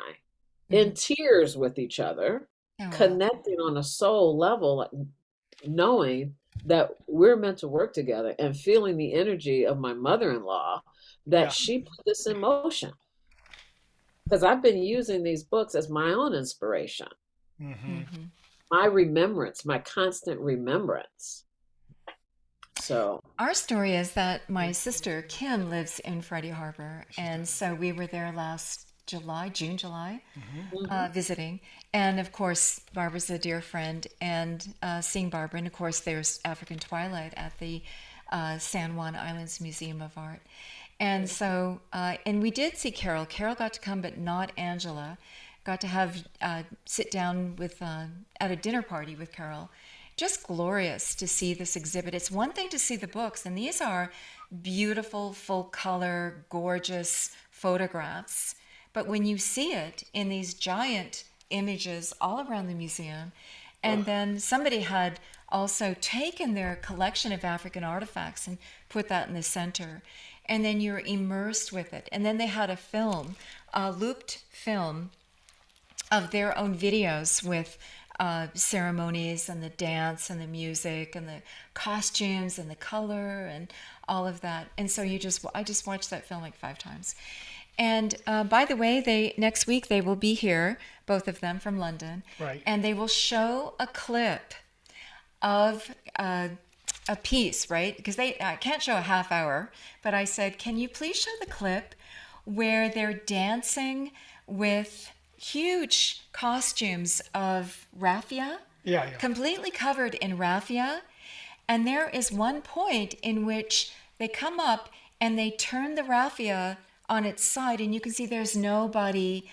Mm-hmm. in tears with each other, Oh, wow. connecting on a soul level, like, knowing that we're meant to work together and feeling the energy of my mother in law that Yeah. she put this in motion. Because I've been using these books as my own inspiration, Hmm. Mm-hmm. my remembrance, my constant remembrance. So, Our story is that my sister Kim lives in Freddie Harbor, and so we were there last June, July, mhm. visiting. And of course, Barbara's a dear friend, and seeing Barbara. And of course, there's African Twilight at the San Juan Islands Museum of Art. And so, and we did see Carol. Carol got to come, but not Angela. Got to have sit down with at a dinner party with Carol. Just glorious to see this exhibit. It's one thing to see the books, and these are beautiful, full color, gorgeous photographs. But when you see it in these giant images all around the museum, and then somebody had also taken their collection of African artifacts and put that in the center, and then you're immersed with it. And then they had a film, a looped film of their own videos with ceremonies and the dance and the music and the costumes and the color and all of that. And so I just watched that film like 5 times. And by the way, next week they will be here, both of them from London, Right. and they will show a clip of a piece, right? Because I can't show a half hour, but I said, can you please show the clip where they're dancing with huge costumes of raffia, Yeah. Yeah. completely covered in raffia. And there is one point in which they come up and they turn the raffia on its side, and you can see there's nobody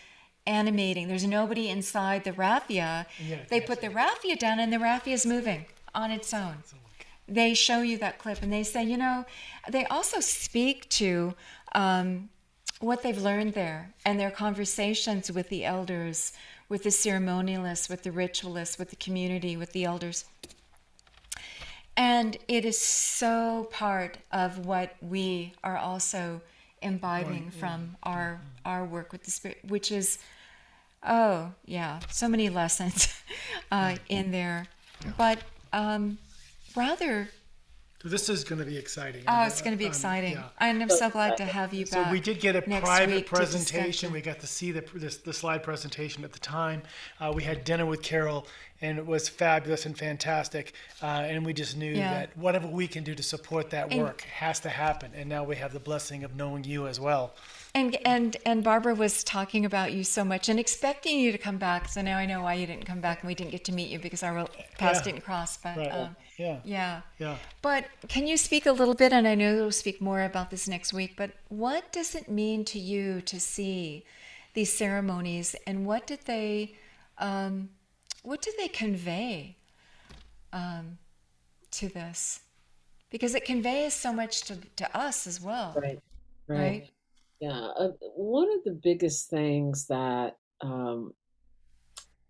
animating. There's nobody inside the raffia. Yeah, They put the raffia down, and the raffia is moving on its own. They show you that clip, and they say, they also speak to what they've learned there and their conversations with the elders, with the ceremonialists, with the ritualists, with the community, with the elders. And it is so part of what we are also imbibing from our work with the spirit, which is, so many lessons in there, but rather This is going to be exciting. Oh, it's going to be exciting. Yeah. And I'm so glad to have you So back. we did get a next private week to discuss presentation. it. We got to see the slide presentation at the time. We had dinner with Carol, and it was fabulous and fantastic. And we just knew Yeah. that whatever we can do to support that work has to happen. And now we have the blessing of knowing you as well. And Barbara was talking about you so much and expecting you to come back. So now I know why you didn't come back, and we didn't get to meet you because our paths didn't cross. But Right. Yeah. yeah. But can you speak a little bit? And I know you'll speak more about this next week. But what does it mean to you to see these ceremonies, and what did they convey to this? Because it conveys so much to us as well, Right. Right. right? Yeah. One of the biggest things that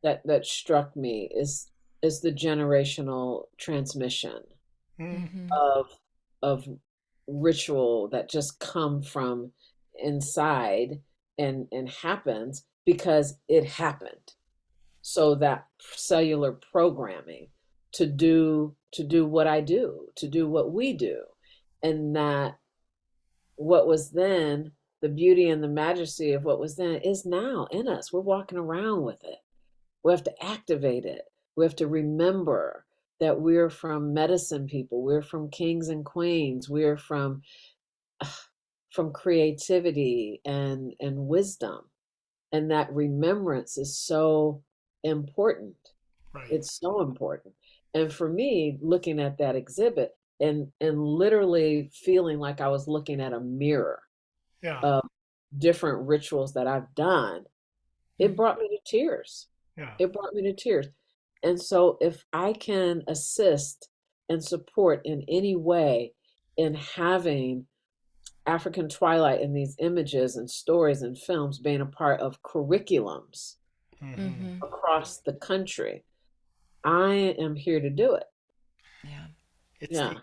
that struck me is the generational transmission Mm-hmm. of ritual that just come from inside and happens because it happened. So that cellular programming to do what I do, to do what we do, and that what was then, the beauty and the majesty of what was then is now in us. We're walking around with it. We have to activate it. We have to remember that we're from medicine people. We're from kings and queens. We're from creativity and wisdom. And that remembrance is so important. Right. It's so important. And for me, looking at that exhibit and literally feeling like I was looking at a mirror Yeah. of different rituals that I've done, it brought me to tears. Yeah. It brought me to tears. And so if I can assist and support in any way in having African Twilight in these images and stories and films being a part of curriculums Mm-hmm. across the country, I am here to do it. Yeah. It's Yeah,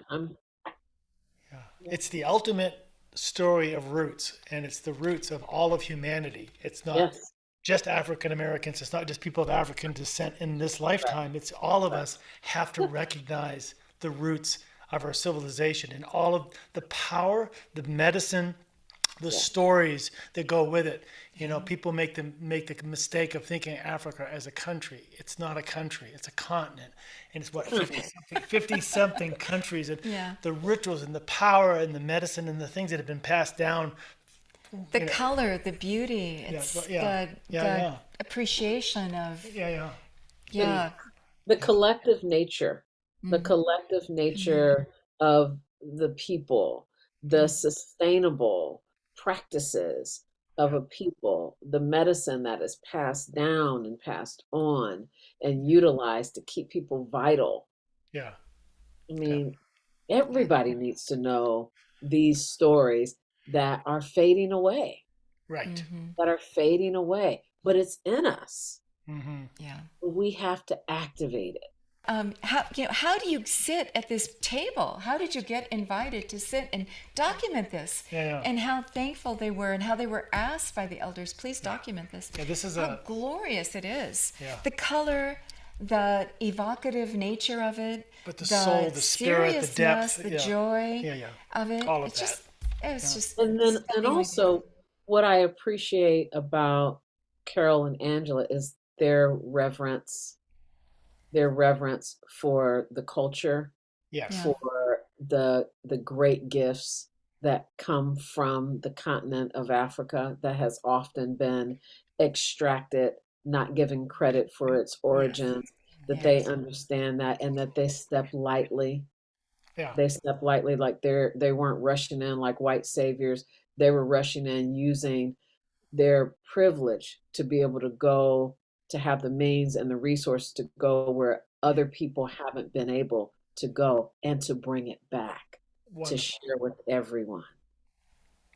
It's the ultimate story of roots, and it's the roots of all of humanity. It's not yes, just African Americans. It's not just people of African descent in this lifetime. It's all of us have to recognize the roots of our civilization and all of the power, the medicine, the stories that go with it. You know, people make the mistake of thinking Africa as a country. It's not a country. It's a continent, and it's what 50 something countries. And Yeah. the rituals and the power and the medicine and the things that have been passed down. The color, the beauty, it's the appreciation of Yeah. the collective nature, the collective nature of the people, the sustainable practices of a people, the medicine that is passed down and passed on and utilized to keep people vital. Yeah. I mean, everybody needs to know these stories that are fading away, Right. but it's in us. Mm-hmm. Yeah. We have to activate it. How do you sit at this table? How did you get invited to sit and document this? Yeah. And how thankful they were, and how they were asked by the elders, please document this. Yeah, this is how glorious it is. Yeah. The color, the evocative nature of it, But the soul, the spirit, the depth, the joy Yeah. of it. All of it's that. just, it's just And then, and stunningly also, what I appreciate about Carol and Angela is their reverence for the culture, Yes. Yeah. for the great gifts that come from the continent of Africa that has often been extracted, not given credit for its origins, that they Yes. understand that and that they step lightly. Yeah. They step lightly, like they weren't rushing in like white saviors. They were rushing in using their privilege to be able to go, to have the means and the resource to go where other people haven't been able to go, and to bring it back to Wonderful. share with everyone.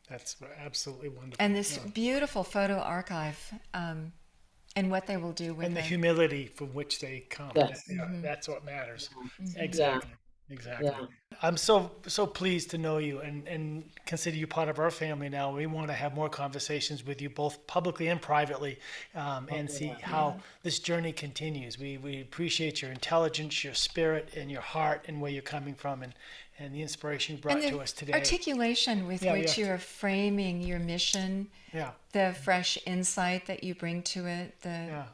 That's absolutely wonderful. And this beautiful photo archive, and what they will do with And the it. humility from which they come. Yes. That's what matters. Yeah. Exactly. Exactly. Yeah. I'm so pleased to know you and consider you part of our family now. We want to have more conversations with you, both publicly and privately, Oh, and see yeah. how this journey continues. We appreciate your intelligence, your spirit, and your heart, and where you're coming from, and the inspiration you And brought the to us today. articulation with Yeah, yeah, which you're framing your mission, yeah, the fresh insight that you bring to it, yeah,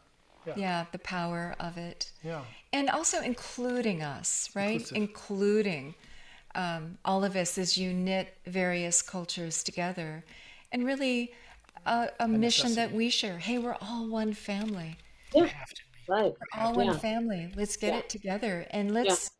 yeah, yeah, the power of it. yeah. And also including us, right? Inclusive. Including all of us as you knit various cultures together. And really a A mission that necessity. we share. Hey, we're all one family. We Yeah. have to be. Right. We All have to one Yeah. be. family. Let's get Yeah. it together and Yeah. let's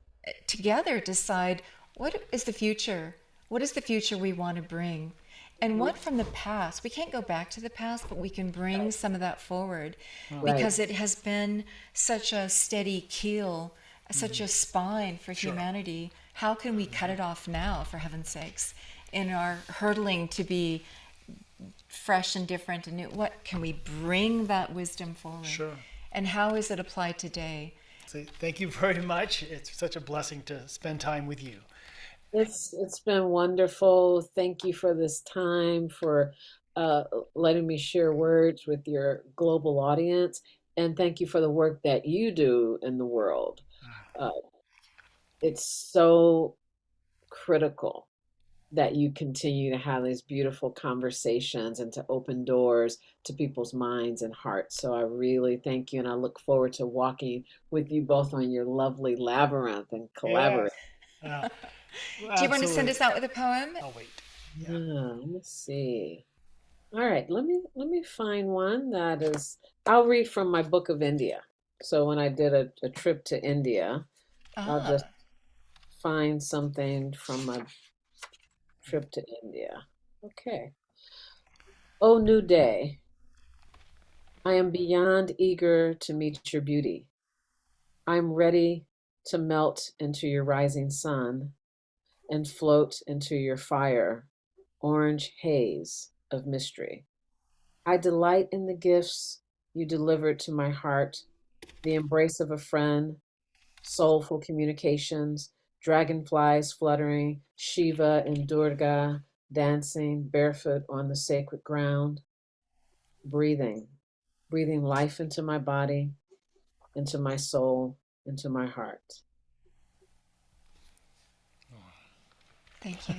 together decide what is the future? What is the future we want to bring? And Mhm. what from the past? We can't go back to the past, but we can bring some of that forward Right. because it has been such a steady keel, such a spine for Sure. humanity. How can we cut it off now, for heaven's sakes, in our hurtling to be fresh and different and new? What can we bring that wisdom forward? Sure. And how is it applied today? So thank you very much. It's such a blessing to spend time with you. It's been wonderful. Thank you for this time, for uh, letting me share words with your global audience, and thank you for the work that you do in the world. Uh, it's so critical that you continue to have these beautiful conversations and to open doors to people's minds and hearts. So I really thank you, and I look forward to walking with you both on your lovely labyrinth and Yes. collaborate. Uh, Do you want to send absolutely. us out with a poem? I'll wait. Yeah. Let me see. All right, let me find one that is. I'll read from my book of India. So when I did a trip to India, I'll just Ah, find something from my trip to India. Okay. Oh, new day. I am beyond eager to meet your beauty. I'm ready to melt into your rising sun and float into your fire, orange haze of mystery. I delight in the gifts you delivered to my heart, the embrace of a friend, soulful communications, dragonflies fluttering, Shiva and Durga dancing barefoot on the sacred ground, breathing, breathing life into my body, into my soul, into my heart. thank you.